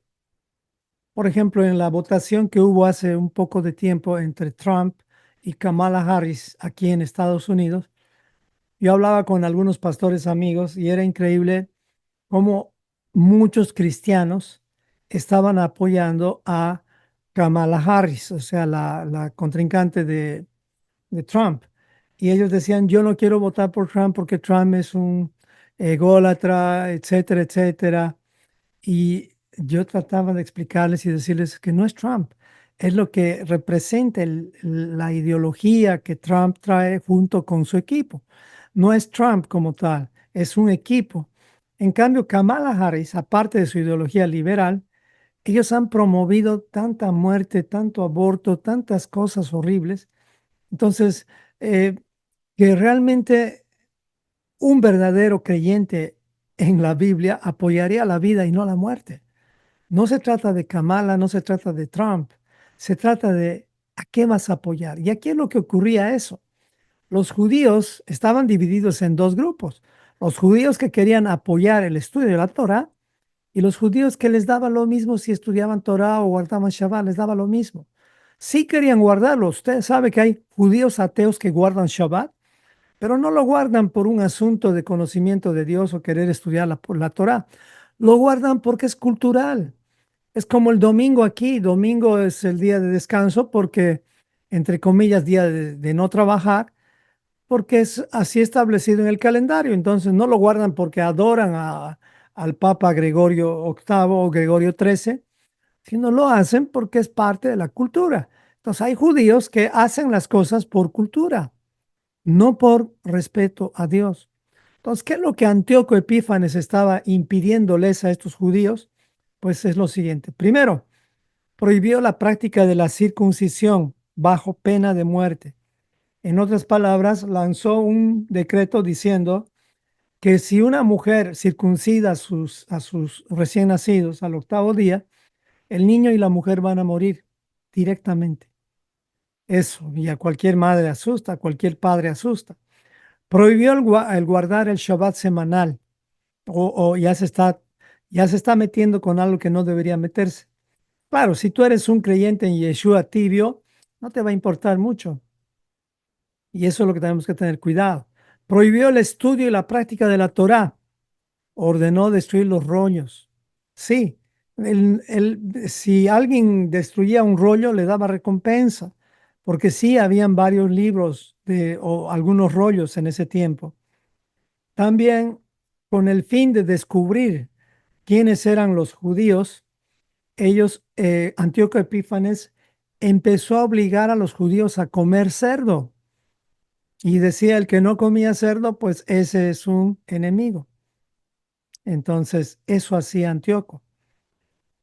A: por ejemplo, en la votación que hubo hace un poco de tiempo entre Trump y Kamala Harris aquí en Estados Unidos, yo hablaba con algunos pastores amigos y era increíble cómo muchos cristianos estaban apoyando a Kamala Harris, o sea, la contrincante de Trump. Y ellos decían, yo no quiero votar por Trump porque Trump es un ególatra, etcétera, etcétera. Y yo trataba de explicarles y decirles que no es Trump, es lo que representa la ideología que Trump trae junto con su equipo. No es Trump como tal, es un equipo. En cambio, Kamala Harris, aparte de su ideología liberal, ellos han promovido tanta muerte, tanto aborto, tantas cosas horribles. Entonces, eh, que realmente un verdadero creyente en la Biblia apoyaría la vida y no la muerte. No se trata de Kamala, no se trata de Trump, se trata de a qué vas a apoyar. Y aquí es lo que ocurría eso. Los judíos estaban divididos en dos grupos. Los judíos que querían apoyar el estudio de la Torah y los judíos que les daba lo mismo si estudiaban Torah o guardaban Shabbat, les daba lo mismo. Sí querían guardarlo. Usted sabe que hay judíos ateos que guardan Shabbat, pero no lo guardan por un asunto de conocimiento de Dios o querer estudiar la Torah. Lo guardan porque es cultural. Es como el domingo aquí. Domingo es el día de descanso porque, entre comillas, día de no trabajar, porque es así establecido en el calendario. Entonces no lo guardan porque adoran al Papa Gregorio octavo o Gregorio XIII, sino lo hacen porque es parte de la cultura. Entonces hay judíos que hacen las cosas por cultura, no por respeto a Dios. Entonces, ¿qué es lo que Antíoco Epífanes estaba impidiéndoles a estos judíos? Pues es lo siguiente. Primero, prohibió la práctica de la circuncisión bajo pena de muerte. En otras palabras, lanzó un decreto diciendo que si una mujer circuncida a sus recién nacidos al octavo día, el niño y la mujer van a morir directamente. Eso, y a cualquier madre asusta, a cualquier padre asusta. Prohibió el guardar el Shabbat semanal, o ya se está metiendo con algo que no debería meterse. Claro, si tú eres un creyente en Yeshua tibio, no te va a importar mucho. Y eso es lo que tenemos que tener cuidado. Prohibió el estudio y la práctica de la Torá. Ordenó destruir los rollos. Sí, si alguien destruía un rollo, le daba recompensa, porque sí, habían varios libros o algunos rollos en ese tiempo. También, con el fin de descubrir quiénes eran los judíos, Antíoco Epífanes empezó a obligar a los judíos a comer cerdo. Y decía, el que no comía cerdo, pues ese es un enemigo. Entonces, eso hacía Antíoco.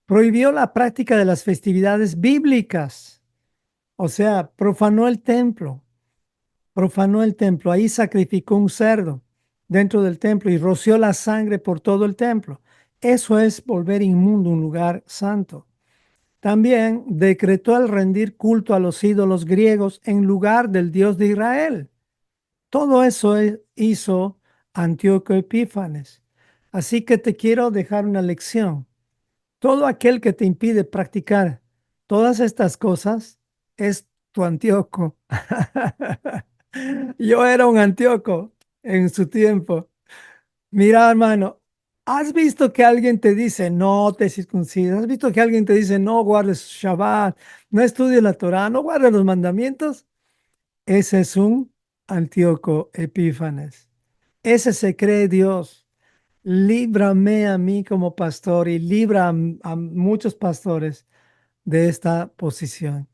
A: Prohibió la práctica de las festividades bíblicas. O sea, profanó el templo. Ahí sacrificó un cerdo dentro del templo y roció la sangre por todo el templo. Eso es volver inmundo un lugar santo. También decretó el rendir culto a los ídolos griegos en lugar del Dios de Israel. Todo eso hizo Antíoco Epífanes. Así que te quiero dejar una lección. Todo aquel que te impide practicar todas estas cosas es tu Antíoco. Yo era un Antíoco en su tiempo. Mira, hermano, ¿has visto que alguien te dice no te circuncides? ¿Has visto que alguien te dice no guardes Shabbat, no estudies la Torah, no guardes los mandamientos? Ese es un Antíoco Epífanes. Ese se cree Dios. líbrame a mí como pastor y libra a muchos pastores de esta posición.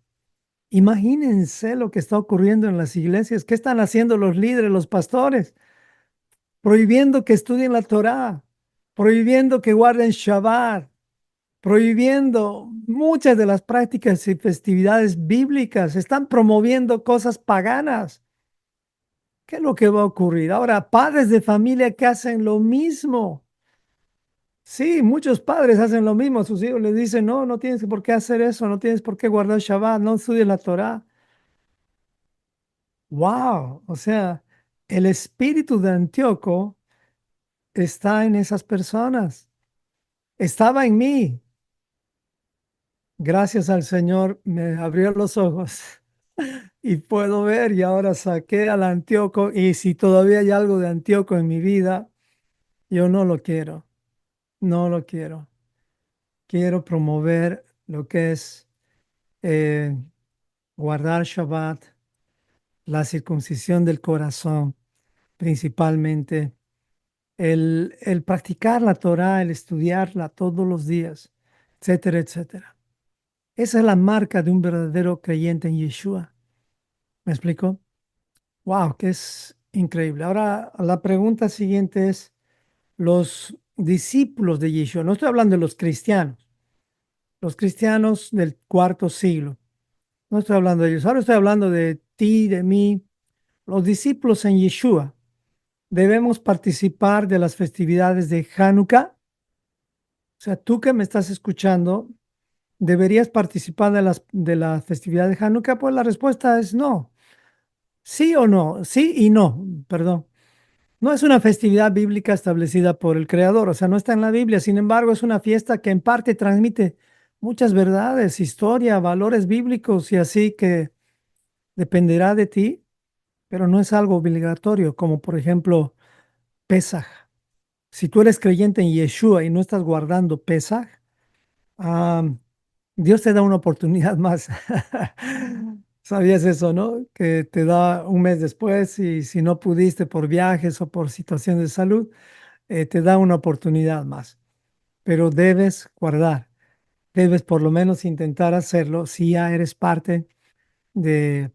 A: Imagínense lo que está ocurriendo en las iglesias. ¿Qué están haciendo los líderes, los pastores? Prohibiendo que estudien la Torá, prohibiendo que guarden Shabbat, prohibiendo muchas de las prácticas y festividades bíblicas. Están promoviendo cosas paganas. ¿Qué es lo que va a ocurrir? Ahora, padres de familia que hacen lo mismo. Sí, muchos padres hacen lo mismo. A sus hijos les dicen, no, no tienes por qué hacer eso, no tienes por qué guardar Shabbat, no estudies la Torá. Wow, o sea, el espíritu de Antíoco está en esas personas. Estaba en mí. Gracias al Señor me abrió los ojos y puedo ver y ahora saqué al Antíoco y si todavía hay algo de Antíoco en mi vida, yo no lo quiero, no lo quiero. Quiero promover lo que es eh, guardar Shabbat, la circuncisión del corazón, principalmente, el practicar la Torah, el estudiarla todos los días, etcétera, etcétera. Esa es la marca de un verdadero creyente en Yeshua. ¿Me explico? Wow, que es increíble. Ahora, la pregunta siguiente es, los discípulos de Yeshua, no estoy hablando de los cristianos del cuarto siglo, no estoy hablando de ellos, ahora estoy hablando de ti, de mí, los discípulos en Yeshua. Debemos participar de las festividades de Hanukkah. O sea, tú que me estás escuchando, ¿deberías participar de la festividad de Hanukkah? Pues la respuesta es no. Sí o no, sí y no, perdón. No es una festividad bíblica establecida por el Creador, o sea, no está en la Biblia. Sin embargo, es una fiesta que en parte transmite muchas verdades, historia, valores bíblicos y así que dependerá de ti, pero no es algo obligatorio, como por ejemplo Pesaj. Si tú eres creyente en Yeshua y no estás guardando Pesaj, ah, Dios te da una oportunidad más. ¿Sabías eso, no? Que te da un mes después y si no pudiste por viajes o por situaciones de salud, te da una oportunidad más. Pero debes guardar, debes por lo menos intentar hacerlo si ya eres parte de,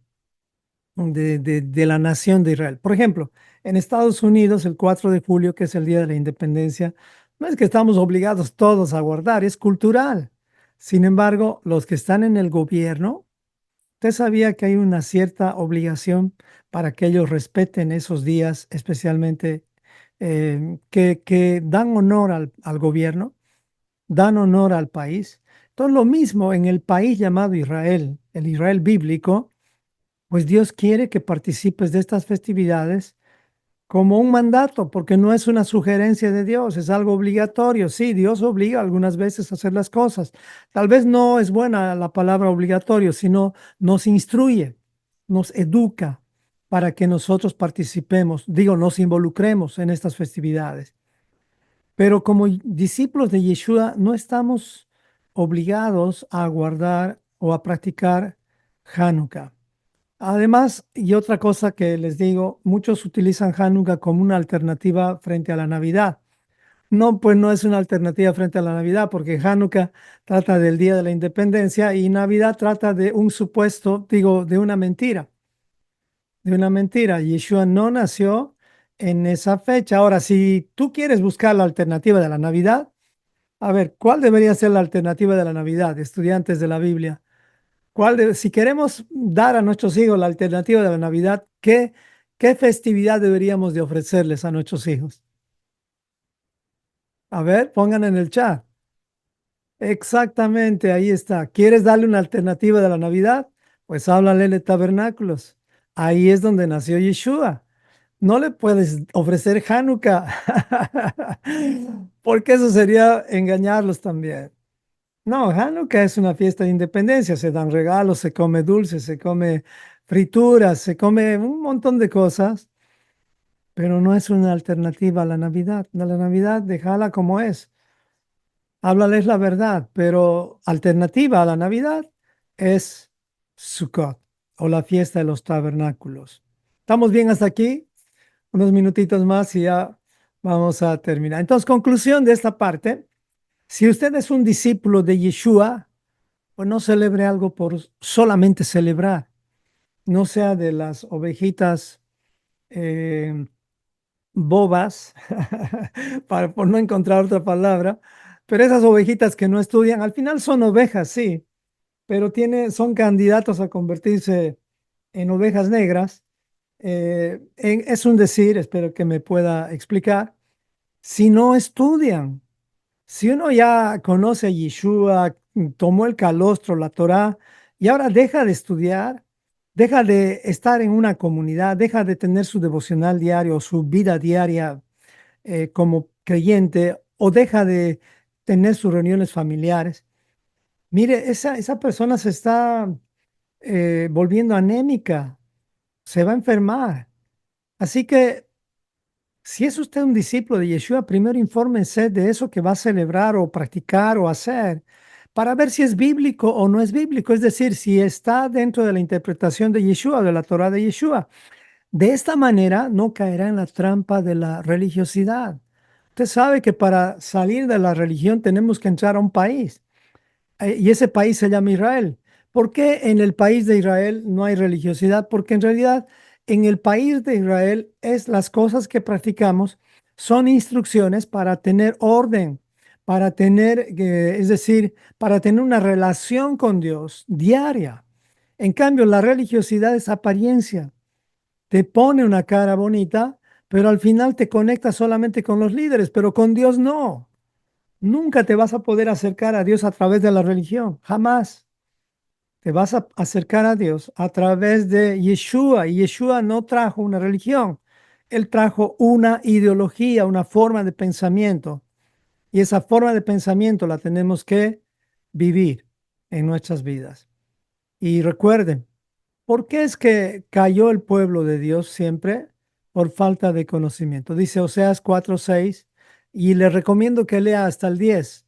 A: de la nación de Israel. Por ejemplo, en Estados Unidos, el 4 de julio, que es el Día de la Independencia, no es que estamos obligados todos a guardar, es cultural. Sin embargo, los que están en el gobierno, usted sabía que hay una cierta obligación para que ellos respeten esos días, especialmente que dan honor al gobierno, dan honor al país. Entonces, lo mismo en el país llamado Israel, el Israel bíblico, pues Dios quiere que participes de estas festividades como un mandato, porque no es una sugerencia de Dios, es algo obligatorio. Sí, Dios obliga algunas veces a hacer las cosas. Tal vez no es buena la palabra obligatorio, sino nos instruye, nos educa para que nosotros participemos, digo, nos involucremos en estas festividades. Pero como discípulos de Yeshua no estamos obligados a guardar o a practicar Hanukkah. Además, y otra cosa que les digo, muchos utilizan Hanukkah como una alternativa frente a la Navidad. No, pues no es una alternativa frente a la Navidad, porque Hanukkah trata del Día de la Independencia y Navidad trata de un supuesto, digo, de una mentira, de una mentira. Yeshua no nació en esa fecha. Ahora, si tú quieres buscar la alternativa de la Navidad, a ver, ¿cuál debería ser la alternativa de la Navidad, estudiantes de la Biblia? Si queremos dar a nuestros hijos la alternativa de la Navidad, ¿qué festividad deberíamos de ofrecerles a nuestros hijos? A ver, pongan en el chat. Exactamente, ahí está. ¿Quieres darle una alternativa de la Navidad? Pues háblale de tabernáculos. Ahí es donde nació Yeshua. No le puedes ofrecer Hanukkah, porque eso sería engañarlos también. No, Hanukkah es una fiesta de independencia, se dan regalos, se come dulce, se come frituras, se come un montón de cosas, pero no es una alternativa a la Navidad. La Navidad, déjala como es. Háblales la verdad, pero alternativa a la Navidad es Sukkot o la fiesta de los tabernáculos. ¿Estamos bien hasta aquí? Unos minutitos más y ya Vamos a terminar. Entonces, conclusión de esta parte. Si usted es un discípulo de Yeshua, pues no celebre algo por solamente celebrar. No sea de las ovejitas eh, bobas, por no encontrar otra palabra, pero esas ovejitas que no estudian, al final son ovejas, sí, pero son candidatos a convertirse en ovejas negras. Es un decir, espero que me pueda explicar, si no estudian. Si uno ya conoce a Yeshua, tomó el calostro, la Torá, y ahora deja de estudiar, deja de estar en una comunidad, deja de tener su devocional diario, su vida diaria como creyente, o deja de tener sus reuniones familiares. Mire, esa persona se está volviendo anémica, se va a enfermar. Así que si es usted un discípulo de Yeshua, primero infórmese de eso que va a celebrar o practicar o hacer para ver si es bíblico o no es bíblico, es decir, si está dentro de la interpretación de Yeshua, de la Torah de Yeshua. De esta manera no caerá en la trampa de la religiosidad. Usted sabe que para salir de la religión tenemos que entrar a un país. Y ese país se llama Israel. ¿Por qué en el país de Israel no hay religiosidad? Porque en realidad en el país de Israel es las cosas que practicamos son instrucciones para tener orden, para tener, es decir, para tener una relación con Dios diaria. En cambio, la religiosidad es apariencia. Te pone una cara bonita, pero al final te conecta solamente con los líderes, pero con Dios no. Nunca te vas a poder acercar a Dios a través de la religión, jamás. Te vas a acercar a Dios a través de Yeshua, y Yeshua no trajo una religión, él trajo una ideología, una forma de pensamiento, y esa forma de pensamiento la tenemos que vivir en nuestras vidas. Y recuerden, ¿por qué es que cayó el pueblo de Dios siempre? Por falta de conocimiento. Dice Oseas 4:6, y le recomiendo que lea hasta el 10.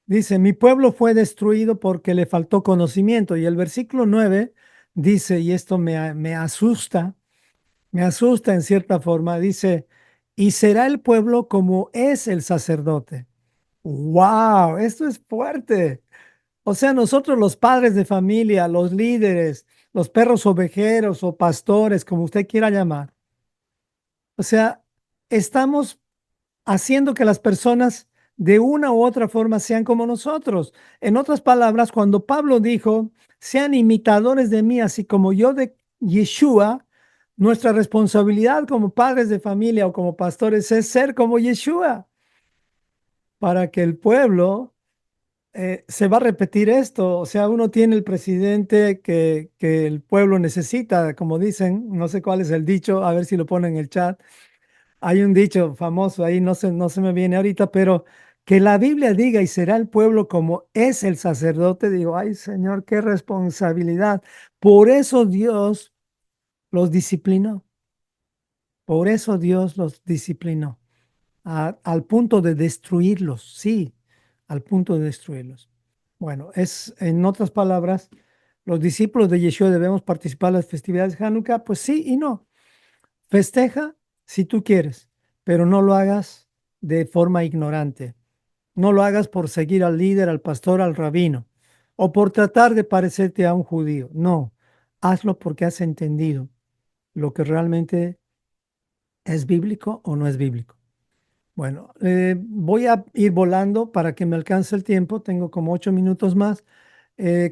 A: Dice, mi pueblo fue destruido porque le faltó conocimiento. Y el versículo 9 dice, y esto me asusta en cierta forma, dice, y será el pueblo como es el sacerdote. ¡Wow! Esto es fuerte. O sea, nosotros los padres de familia, los líderes, los perros ovejeros o pastores, como usted quiera llamar. O sea, estamos haciendo que las personas de una u otra forma sean como nosotros. En otras palabras, cuando Pablo dijo, sean imitadores de mí, así como yo de Yeshua, nuestra responsabilidad como padres de familia o como pastores es ser como Yeshua, para que el pueblo se va a repetir esto. O sea, uno tiene el presidente que el pueblo necesita, como dicen, no sé cuál es el dicho, a ver si lo ponen en el chat. Hay un dicho famoso ahí, no se me viene ahorita, pero que la Biblia diga y será el pueblo como es el sacerdote, digo, ay Señor, qué responsabilidad. Por eso Dios los disciplinó, por eso Dios los disciplinó, al punto de destruirlos, sí, al punto de destruirlos. Bueno, en otras palabras, los discípulos de Yeshua debemos participar en las festividades de Hanukkah, pues sí y no. Festeja si tú quieres, pero no lo hagas de forma ignorante. No lo hagas por seguir al líder, al pastor, al rabino, o por tratar de parecerte a un judío. No, hazlo porque has entendido lo que realmente es bíblico o no es bíblico. Bueno, voy a ir volando para que me alcance el tiempo. Tengo como 8 minutos más.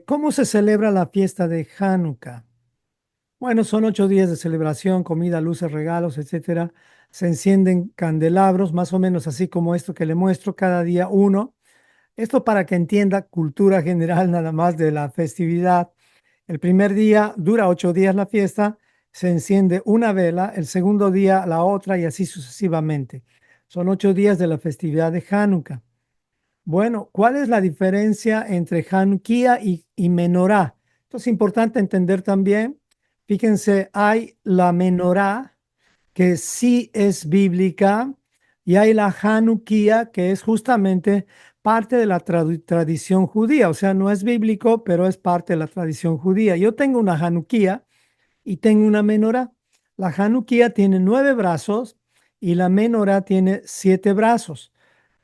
A: ¿Cómo se celebra la fiesta de Hanukkah? Bueno, son 8 días de celebración, comida, luces, regalos, etcétera. Se encienden candelabros, más o menos así como esto que le muestro, cada día uno. Esto para que entienda cultura general nada más de la festividad. El primer día dura 8 días la fiesta, se enciende una vela, el segundo día la otra y así sucesivamente. Son 8 días de la festividad de Hanukkah. Bueno, ¿cuál es la diferencia entre Hanukkah y Menorá? Esto es importante entender también. Fíjense, hay la Menorá, que sí es bíblica, y hay la Hanukkah, que es justamente parte de la tradición judía. O sea, no es bíblico, pero es parte de la tradición judía. Yo tengo una Hanukkah y tengo una Menorá. La Hanukkah tiene 9 brazos y la menorá tiene 7 brazos,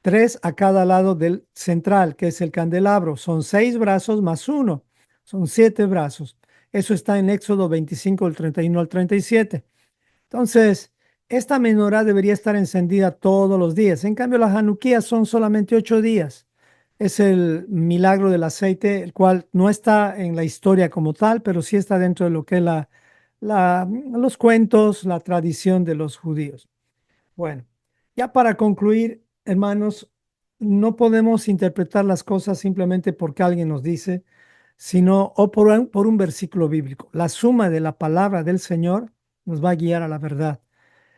A: tres a cada lado del central, que es el candelabro. Son 6 brazos más uno, son 7 brazos. Eso está en Éxodo 25, del 31 al 37. Entonces, esta menorá debería estar encendida todos los días. En cambio, las Hanukkías son solamente 8 días. Es el milagro del aceite, el cual no está en la historia como tal, pero sí está dentro de lo que es los cuentos, la tradición de los judíos. Bueno, ya para concluir, hermanos, no podemos interpretar las cosas simplemente porque alguien nos dice, sino o por un versículo bíblico. La suma de la palabra del Señor nos va a guiar a la verdad.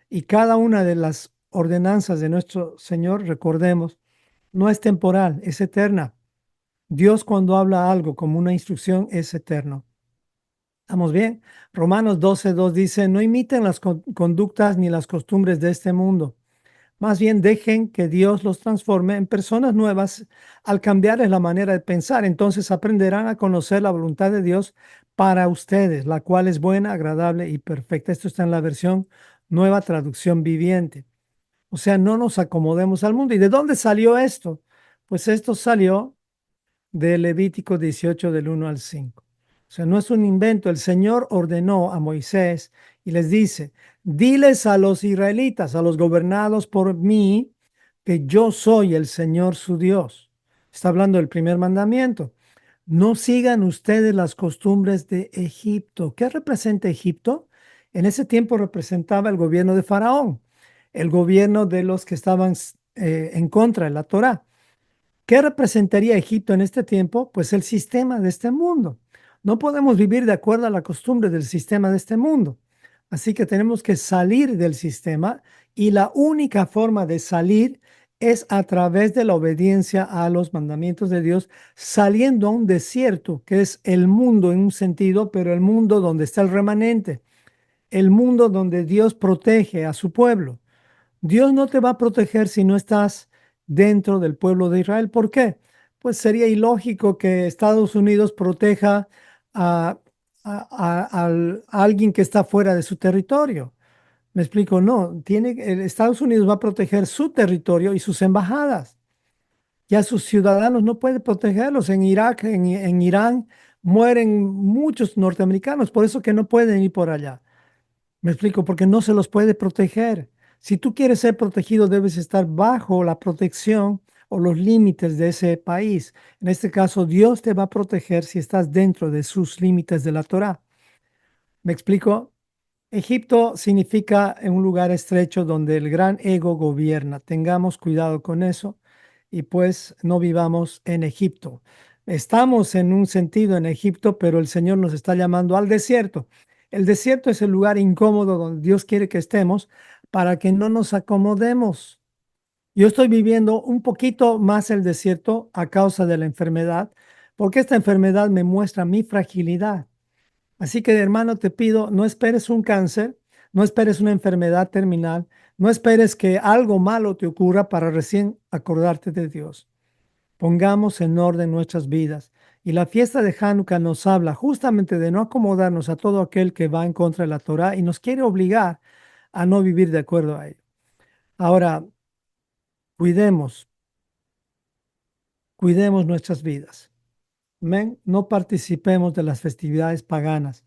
A: Y cada una de las ordenanzas de nuestro Señor, recordemos, no es temporal, es eterna. Dios cuando habla algo como una instrucción es eterno. ¿Estamos bien? Romanos 12:2 dice, no imiten las conductas ni las costumbres de este mundo. Más bien dejen que Dios los transforme en personas nuevas al cambiarles la manera de pensar. Entonces aprenderán a conocer la voluntad de Dios para ustedes, la cual es buena, agradable y perfecta. Esto está en la versión Nueva Traducción Viviente. O sea, no nos acomodemos al mundo. ¿Y de dónde salió esto? Pues esto salió de Levítico 18 del 1 al 5. O sea, no es un invento. El Señor ordenó a Moisés y les dice, diles a los israelitas, a los gobernados por mí, que yo soy el Señor su Dios. Está hablando del primer mandamiento. No sigan ustedes las costumbres de Egipto. ¿Qué representa Egipto? En ese tiempo representaba el gobierno de Faraón, el gobierno de los que estaban en contra de la Torá. ¿Qué representaría Egipto en este tiempo? Pues el sistema de este mundo. No podemos vivir de acuerdo a la costumbre del sistema de este mundo. Así que tenemos que salir del sistema y la única forma de salir es a través de la obediencia a los mandamientos de Dios, saliendo a un desierto, que es el mundo en un sentido, pero el mundo donde está el remanente, el mundo donde Dios protege a su pueblo. Dios no te va a proteger si no estás dentro del pueblo de Israel. ¿Por qué? Pues sería ilógico que Estados Unidos proteja a, a alguien que está fuera de su territorio. Me explico, no, Estados Unidos va a proteger su territorio y sus embajadas. Ya sus ciudadanos no puede protegerlos. En Irak, en Irán, mueren muchos norteamericanos, por eso que no pueden ir por allá. Me explico, porque no se los puede proteger. Si tú quieres ser protegido, debes estar bajo la protección o los límites de ese país. En este caso, Dios te va a proteger si estás dentro de sus límites de la Torá. ¿Me explico? Egipto significa en un lugar estrecho donde el gran ego gobierna. Tengamos cuidado con eso y pues no vivamos en Egipto. Estamos en un sentido en Egipto, pero el Señor nos está llamando al desierto. El desierto es el lugar incómodo donde Dios quiere que estemos para que no nos acomodemos. Yo estoy viviendo un poquito más el desierto a causa de la enfermedad, porque esta enfermedad me muestra mi fragilidad. Así que, hermano, te pido, no esperes un cáncer, no esperes una enfermedad terminal, no esperes que algo malo te ocurra para recién acordarte de Dios. Pongamos en orden nuestras vidas. Y la fiesta de Hanukkah nos habla justamente de no acomodarnos a todo aquel que va en contra de la Torá y nos quiere obligar a no vivir de acuerdo a ello. Ahora, cuidemos, cuidemos nuestras vidas. Amén. No participemos de las festividades paganas.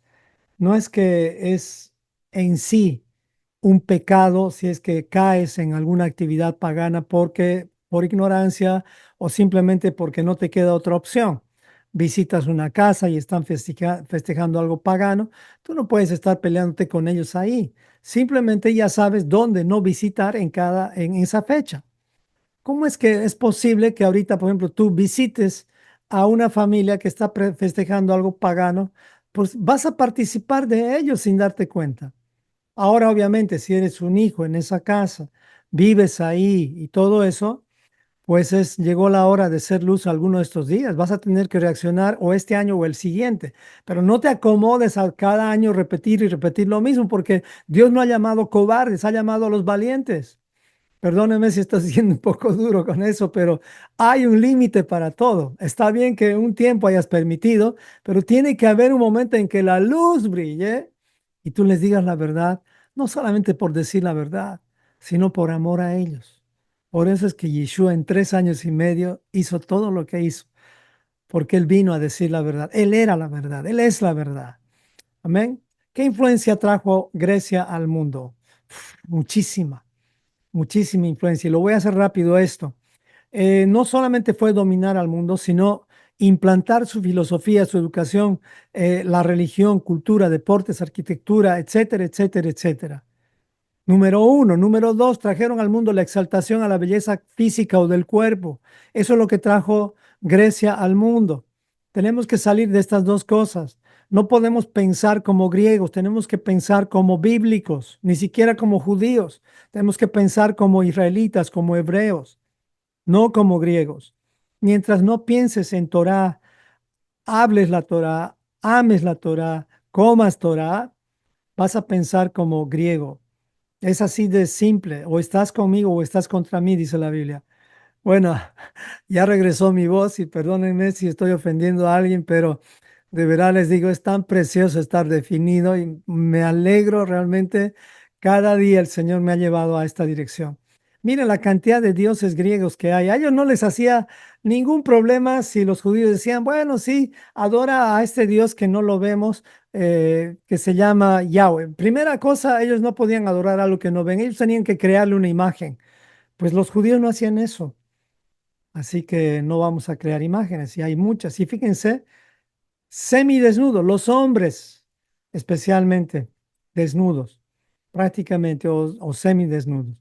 A: No es que es en sí un pecado si es que caes en alguna actividad pagana porque por ignorancia o simplemente porque no te queda otra opción. Visitas una casa y están festejando algo pagano, tú no puedes estar peleándote con ellos ahí. Simplemente ya sabes dónde no visitar en esa fecha. ¿Cómo es que es posible que ahorita, por ejemplo, tú visites a una familia que está festejando algo pagano? Pues vas a participar de ellos sin darte cuenta. Ahora, obviamente, si eres un hijo en esa casa, vives ahí y todo eso, pues llegó la hora de ser luz alguno de estos días. Vas a tener que reaccionar o este año o el siguiente, pero no te acomodes a cada año repetir y repetir lo mismo, porque Dios no ha llamado cobardes, ha llamado a los valientes. Perdóneme si estoy siendo un poco duro con eso, pero hay un límite para todo. Está bien que un tiempo hayas permitido, pero tiene que haber un momento en que la luz brille y tú les digas la verdad, no solamente por decir la verdad, sino por amor a ellos. Por eso es que Yeshua en 3 años y medio hizo todo lo que hizo, porque Él vino a decir la verdad. Él era la verdad, Él es la verdad. Amén. ¿Qué influencia trajo Grecia al mundo? Muchísima, muchísima influencia. Y lo voy a hacer rápido esto. No solamente fue dominar al mundo, sino implantar su filosofía, su educación, la religión, cultura, deportes, arquitectura, etcétera, etcétera, etcétera. Número uno. Número dos, trajeron al mundo la exaltación a la belleza física o del cuerpo. Eso es lo que trajo Grecia al mundo. Tenemos que salir de estas dos cosas. No podemos pensar como griegos, tenemos que pensar como bíblicos, ni siquiera como judíos. Tenemos que pensar como israelitas, como hebreos, no como griegos. Mientras no pienses en Torah, hables la Torah, ames la Torah, comas Torah, vas a pensar como griego. Es así de simple. O estás conmigo o estás contra mí, dice la Biblia. Bueno, ya regresó mi voz y perdónenme si estoy ofendiendo a alguien, pero de verdad les digo, es tan precioso estar definido y me alegro realmente. Cada día el Señor me ha llevado a esta dirección. Miren la cantidad de dioses griegos que hay. A ellos no les hacía ningún problema si los judíos decían, bueno, sí, adora a este Dios que no lo vemos, que se llama Yahweh. Primera cosa, ellos no podían adorar algo que no ven. Ellos tenían que crearle una imagen. Pues los judíos no hacían eso. Así que no vamos a crear imágenes, y hay muchas. Y fíjense, semidesnudos, los hombres especialmente desnudos, prácticamente, o semidesnudos.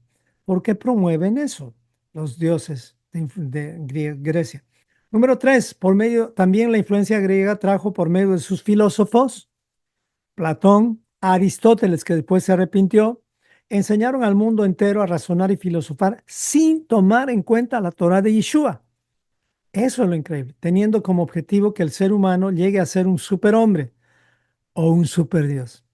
A: ¿Por qué promueven eso los dioses de Grecia? Número tres, por medio, también la influencia griega trajo por medio de sus filósofos, Platón, Aristóteles, que después se arrepintió, enseñaron al mundo entero a razonar y filosofar sin tomar en cuenta la Torah de Yeshua. Eso es lo increíble, teniendo como objetivo que el ser humano llegue a ser un superhombre o un superdios.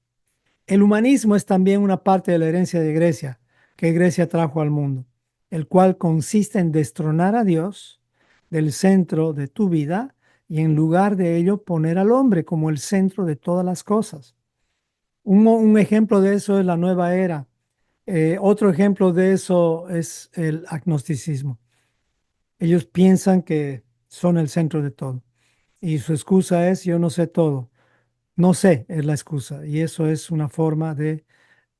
A: El humanismo es también una parte de la herencia de Grecia, que Grecia trajo al mundo, el cual consiste en destronar a Dios del centro de tu vida y en lugar de ello poner al hombre como el centro de todas las cosas. Un ejemplo de eso es la nueva era. Otro ejemplo de eso es el agnosticismo. Ellos piensan que son el centro de todo. Y su excusa es, yo no sé todo. No sé es la excusa. Y eso es una forma de,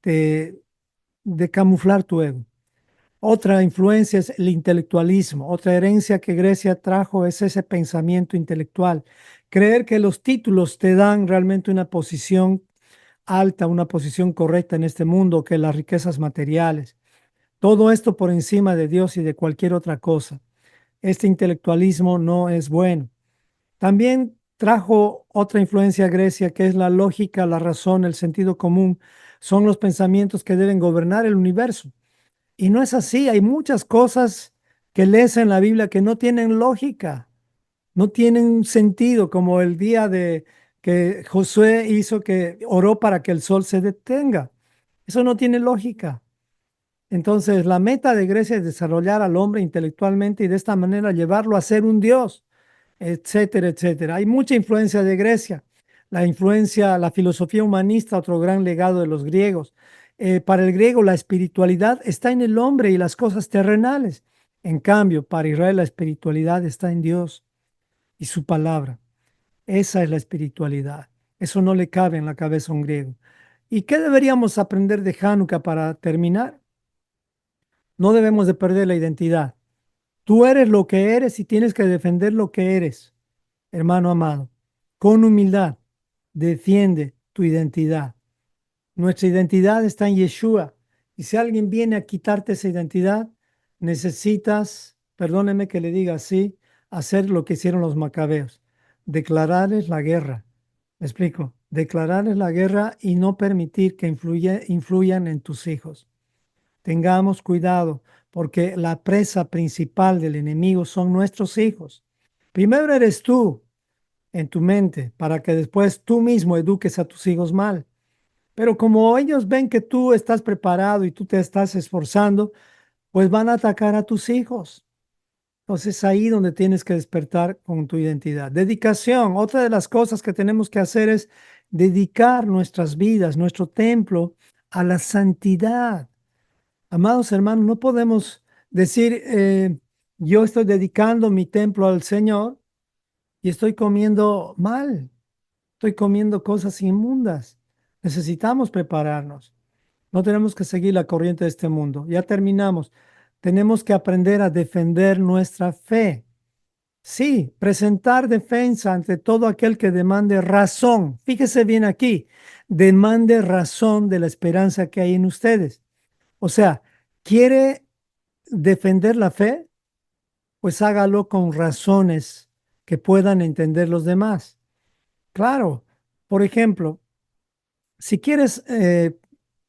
A: de camuflar tu ego. Otra influencia es el intelectualismo. Otra herencia que Grecia trajo es ese pensamiento intelectual. Creer que los títulos te dan realmente una posición alta, una posición correcta en este mundo, que las riquezas materiales. Todo esto por encima de Dios y de cualquier otra cosa. Este intelectualismo no es bueno. También trajo otra influencia a Grecia, que es la lógica, la razón, el sentido común. Son los pensamientos que deben gobernar el universo. Y no es así. Hay muchas cosas que lees en la Biblia que no tienen lógica, no tienen sentido, como el día de que Josué hizo que oró para que el sol se detenga. Eso no tiene lógica. Entonces, la meta de Grecia es desarrollar al hombre intelectualmente y de esta manera llevarlo a ser un dios, etcétera, etcétera. Hay mucha influencia de Grecia. La influencia, la filosofía humanista, otro gran legado de los griegos. Para el griego, la espiritualidad está en el hombre y las cosas terrenales. En cambio, para Israel, la espiritualidad está en Dios y su palabra. Esa es la espiritualidad. Eso no le cabe en la cabeza a un griego. ¿Y qué deberíamos aprender de Hanukkah para terminar? No debemos de perder la identidad. Tú eres lo que eres y tienes que defender lo que eres, hermano amado. Con humildad, defiende tu identidad. Nuestra identidad está en Yeshua. Y si alguien viene a quitarte esa identidad, necesitas, perdóneme que le diga así, hacer lo que hicieron los macabeos, declararles la guerra. ¿Me explico? Declararles la guerra y no permitir que influyan en tus hijos. Tengamos cuidado, porque la presa principal del enemigo son nuestros hijos. Primero eres tú en tu mente, para que después tú mismo eduques a tus hijos mal. Pero como ellos ven que tú estás preparado y tú te estás esforzando, pues van a atacar a tus hijos. Entonces ahí donde tienes que despertar con tu identidad. Dedicación. Otra de las cosas que tenemos que hacer es dedicar nuestras vidas, nuestro templo, a la santidad. Amados hermanos, no podemos decir, yo estoy dedicando mi templo al Señor y estoy comiendo mal, estoy comiendo cosas inmundas. Necesitamos prepararnos. No tenemos que seguir la corriente de este mundo. Ya terminamos. Tenemos que aprender a defender nuestra fe. Sí, presentar defensa ante todo aquel que demande razón. Fíjese bien aquí, demande razón de la esperanza que hay en ustedes. O sea, ¿quiere defender la fe? Pues hágalo con razones que puedan entender los demás. Claro, por ejemplo, si quieres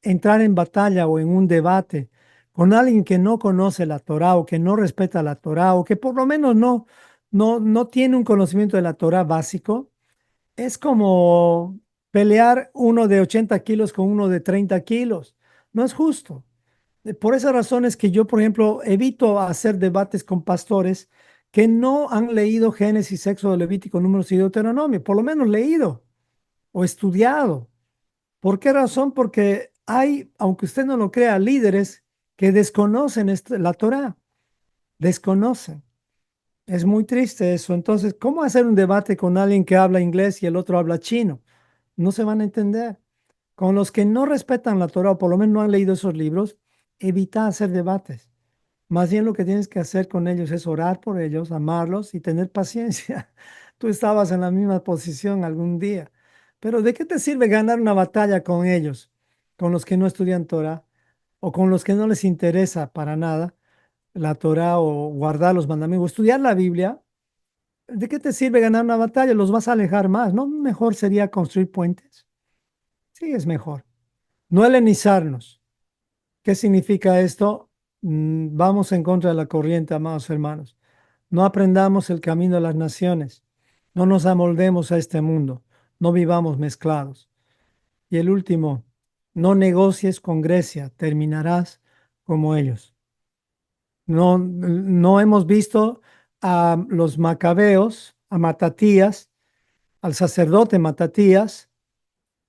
A: entrar en batalla o en un debate con alguien que no conoce la Torá o que no respeta la Torá o que por lo menos no tiene un conocimiento de la Torá básico, es como pelear uno de 80 kilos con uno de 30 kilos. No es justo. Por esa razón es que yo, por ejemplo, evito hacer debates con pastores que no han leído Génesis, Éxodo, Levítico, Números y Deuteronomio, por lo menos leído o estudiado. ¿Por qué razón? Porque hay, aunque usted no lo crea, líderes que desconocen la Torá, desconocen. Es muy triste eso. Entonces, ¿cómo hacer un debate con alguien que habla inglés y el otro habla chino? No se van a entender. Con los que no respetan la Torá o por lo menos no han leído esos libros, evita hacer debates. Más bien lo que tienes que hacer con ellos es orar por ellos, amarlos y tener paciencia. Tú estabas en la misma posición algún día. Pero ¿de qué te sirve ganar una batalla con ellos, con los que no estudian Torah o con los que no les interesa para nada la Torah o guardar los mandamientos o estudiar la Biblia? ¿De qué te sirve ganar una batalla? Los vas a alejar más, ¿no? Mejor sería construir puentes. Sí, es mejor. No helenizarnos. ¿Qué significa esto? Vamos en contra de la corriente, amados hermanos. No aprendamos el camino de las naciones. No nos amoldemos a este mundo. No vivamos mezclados. Y el último, no negocies con Grecia. Terminarás como ellos. No hemos visto a los macabeos, a Matatías, al sacerdote Matatías,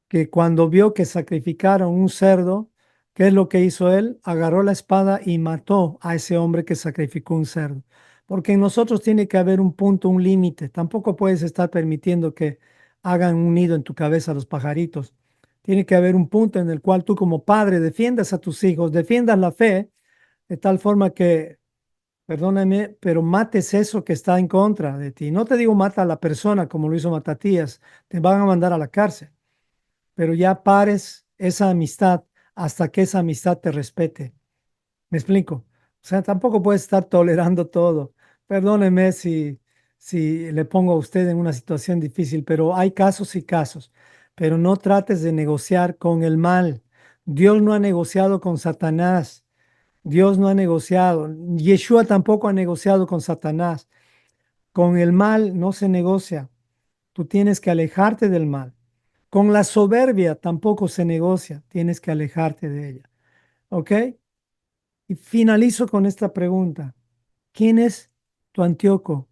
A: que cuando vio que sacrificaron un cerdo, ¿qué es lo que hizo él? Agarró la espada y mató a ese hombre que sacrificó un cerdo. Porque en nosotros tiene que haber un punto, un límite. Tampoco puedes estar permitiendo que hagan un nido en tu cabeza los pajaritos. Tiene que haber un punto en el cual tú como padre defiendas a tus hijos, defiendas la fe, de tal forma que, perdóname, pero mates eso que está en contra de ti. No te digo mata a la persona como lo hizo Matatías, te van a mandar a la cárcel, pero ya pares esa amistad hasta que esa amistad te respete. ¿Me explico? O sea, tampoco puedes estar tolerando todo. Perdóneme si le pongo a usted en una situación difícil, pero hay casos y casos. Pero no trates de negociar con el mal. Dios no ha negociado con Satanás. Dios no ha negociado. Yeshua tampoco ha negociado con Satanás. Con el mal no se negocia. Tú tienes que alejarte del mal. Con la soberbia tampoco se negocia, tienes que alejarte de ella. ¿Ok? Y finalizo con esta pregunta. ¿Quién es tu Antíoco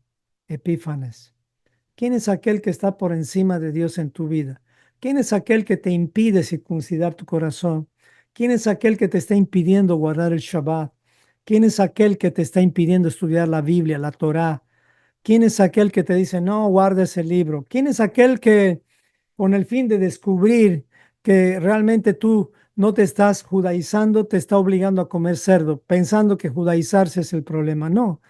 A: Epífanes? ¿Quién es aquel que está por encima de Dios en tu vida? ¿Quién es aquel que te impide circuncidar tu corazón? ¿Quién es aquel que te está impidiendo guardar el Shabbat? ¿Quién es aquel que te está impidiendo estudiar la Biblia, la Torá? ¿Quién es aquel que te dice, no guardes el libro? ¿Quién es aquel que con el fin de descubrir que realmente tú no te estás judaizando, te está obligando a comer cerdo, pensando que judaizarse es el problema? No.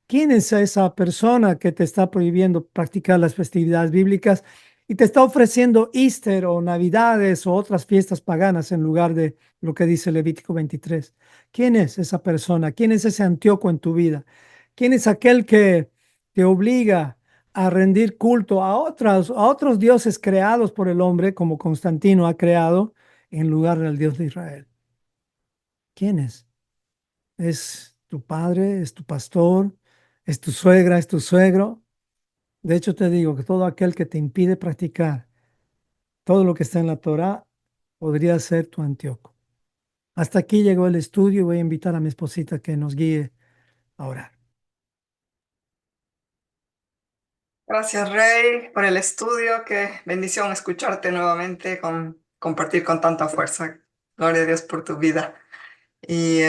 A: ¿Quién es esa persona que te está prohibiendo practicar las festividades bíblicas y te está ofreciendo Easter o Navidades o otras fiestas paganas en lugar de lo que dice Levítico 23? ¿Quién es esa persona? ¿Quién es ese Antíoco en tu vida? ¿Quién es aquel que te obliga a rendir culto a otros dioses creados por el hombre, como Constantino ha creado, en lugar del Dios de Israel? ¿Quién es? ¿Es tu padre? ¿Es tu pastor? ¿Es tu suegra? ¿Es tu suegro? De hecho, te digo que todo aquel que te impide practicar todo lo que está en la Torá podría ser tu Antíoco. Hasta aquí llegó el estudio. Voy a invitar a mi esposita que nos guíe a orar.
B: Gracias, Rey, por el estudio. Qué bendición escucharte nuevamente, compartir con tanta fuerza. Gloria a Dios por tu vida. Y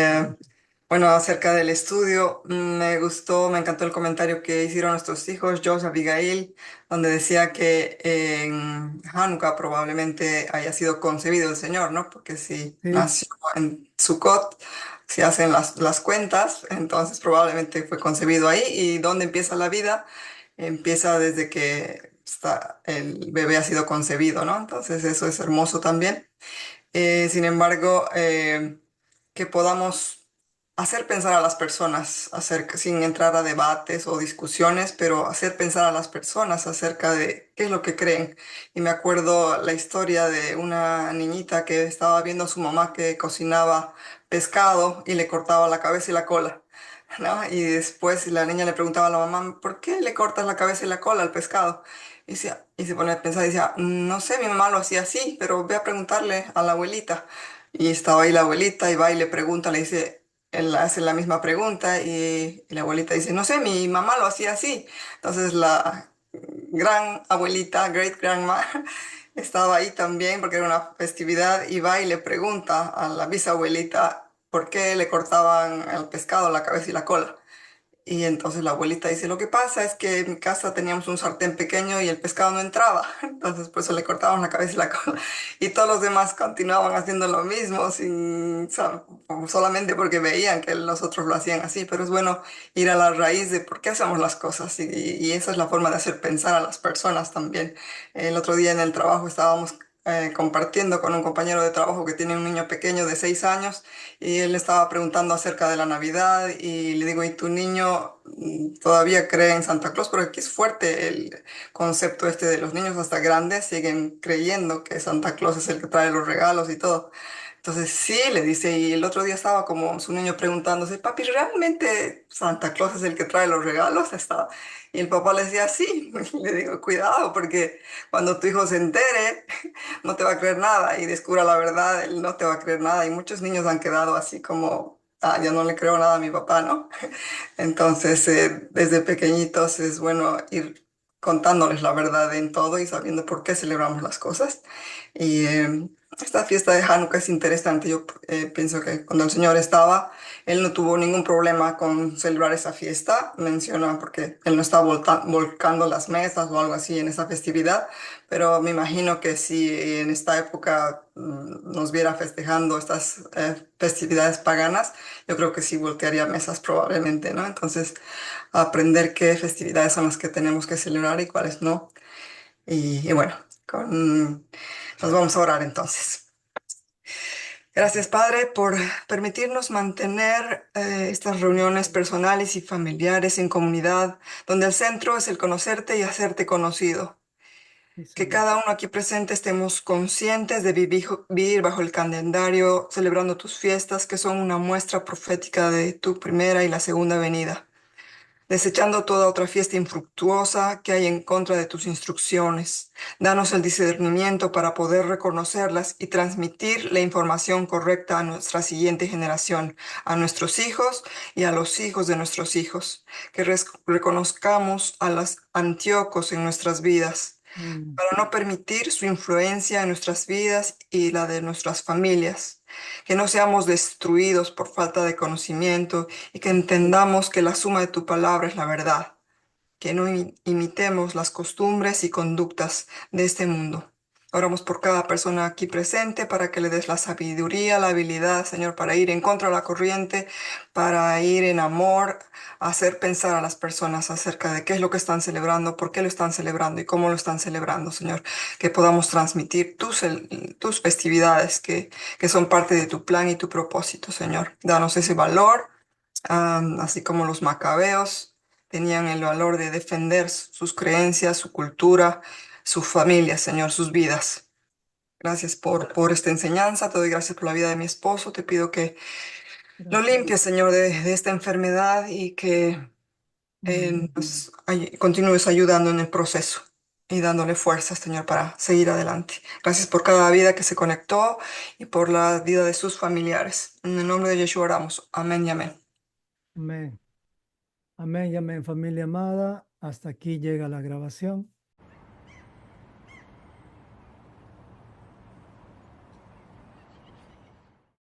B: bueno, acerca del estudio, me gustó, me encantó el comentario que hicieron nuestros hijos, Josh, Abigail, donde decía que en Hanukkah probablemente haya sido concebido el Señor, ¿no? Porque si
A: Sí,
B: nació en Sukkot, si hacen las cuentas, entonces probablemente fue concebido ahí. ¿Y dónde empieza la vida? Empieza desde que el bebé ha sido concebido, ¿no? Entonces eso es hermoso también. Sin embargo, que podamos hacer pensar a las personas, sin entrar a debates o discusiones, pero hacer pensar a las personas acerca de qué es lo que creen. Y me acuerdo la historia de una niñita que estaba viendo a su mamá que cocinaba pescado y le cortaba la cabeza y la cola. ¿No? Y después la niña le preguntaba a la mamá, ¿por qué le cortas la cabeza y la cola al pescado? Y se pone a pensar y decía, no sé, mi mamá lo hacía así, pero voy a preguntarle a la abuelita. Y estaba ahí la abuelita y va y le pregunta, le dice, él hace la misma pregunta y la abuelita dice, no sé, mi mamá lo hacía así. Entonces la gran abuelita, great grandma, estaba ahí también porque era una festividad y va y le pregunta a la bisabuelita por qué le cortaban el pescado, la cabeza y la cola. Y entonces la abuelita dice, lo que pasa es que en mi casa teníamos un sartén pequeño y el pescado no entraba. Entonces por eso le cortaban la cabeza y la cola. Y todos los demás continuaban haciendo lo mismo, solamente porque veían que los otros lo hacían así. Pero es bueno ir a la raíz de por qué hacemos las cosas. Y esa es la forma de hacer pensar a las personas también. El otro día en el trabajo estábamos compartiendo con un compañero de trabajo que tiene un niño pequeño de 6 años. Y él estaba preguntando acerca de la Navidad y le digo, ¿y tu niño todavía cree en Santa Claus? Porque aquí es fuerte el concepto este de los niños hasta grandes siguen creyendo que Santa Claus es el que trae los regalos y todo. Entonces sí, le dice, y el otro día estaba como su niño preguntándose, papi, ¿realmente Santa Claus es el que trae los regalos? Estaba. Y el papá le decía, sí, le digo, cuidado, porque cuando tu hijo se entere, no te va a creer nada y descubra la verdad, él no te va a creer nada. Y muchos niños han quedado así como, ah, ya no le creo nada a mi papá, ¿no? Entonces, desde pequeñitos es bueno ir contándoles la verdad en todo y sabiendo por qué celebramos las cosas. Y esta fiesta de Hanukkah es interesante. Yo pienso que cuando el Señor estaba, Él no tuvo ningún problema con celebrar esa fiesta. Menciona porque Él no estaba volcando las mesas o algo así en esa festividad. Pero me imagino que si en esta época nos viera festejando estas festividades paganas, yo creo que sí voltearía mesas probablemente, ¿no? Entonces, aprender qué festividades son las que tenemos que celebrar y cuáles no. Y bueno, nos vamos a orar entonces. Gracias, Padre, por permitirnos mantener estas reuniones personales y familiares en comunidad, donde el centro es el conocerte y hacerte conocido.
A: sí,
B: Que
A: Señor.
B: cada uno aquí presente estemos conscientes de vivir bajo el calendario, celebrando tus fiestas, que son una muestra profética de tu primera y la segunda venida, desechando toda otra fiesta infructuosa que hay en contra de tus instrucciones. Danos el discernimiento para poder reconocerlas y transmitir la información correcta a nuestra siguiente generación, a nuestros hijos y a los hijos de nuestros hijos. Que reconozcamos a las Antíocos en nuestras vidas
A: Mm,
B: para no permitir su influencia en nuestras vidas y la de nuestras familias. Que no seamos destruidos por falta de conocimiento y que entendamos que la suma de tu palabra es la verdad. Que no imitemos las costumbres y conductas de este mundo. Oramos por cada persona aquí presente para que le des la sabiduría, la habilidad, Señor, para ir en contra de la corriente, para ir en amor, hacer pensar a las personas acerca de qué es lo que están celebrando, por qué lo están celebrando y cómo lo están celebrando, Señor. Que podamos transmitir tus festividades que son parte de tu plan y tu propósito, Señor. Danos ese valor, así como los macabeos tenían el valor de defender sus creencias, su cultura, su familia, Señor, sus vidas. Gracias por esta enseñanza, te doy gracias por la vida de mi esposo, te pido que lo
A: gracias.
B: limpies, Señor, de esta enfermedad y que
A: Mm,
B: continúes ayudando en el proceso y dándole fuerzas, Señor, para seguir adelante. Gracias por cada vida que se conectó y por la vida de sus familiares. En el nombre de Yeshua oramos. Amén y amén.
A: amén. Amén y amén, familia amada. Hasta aquí llega la grabación.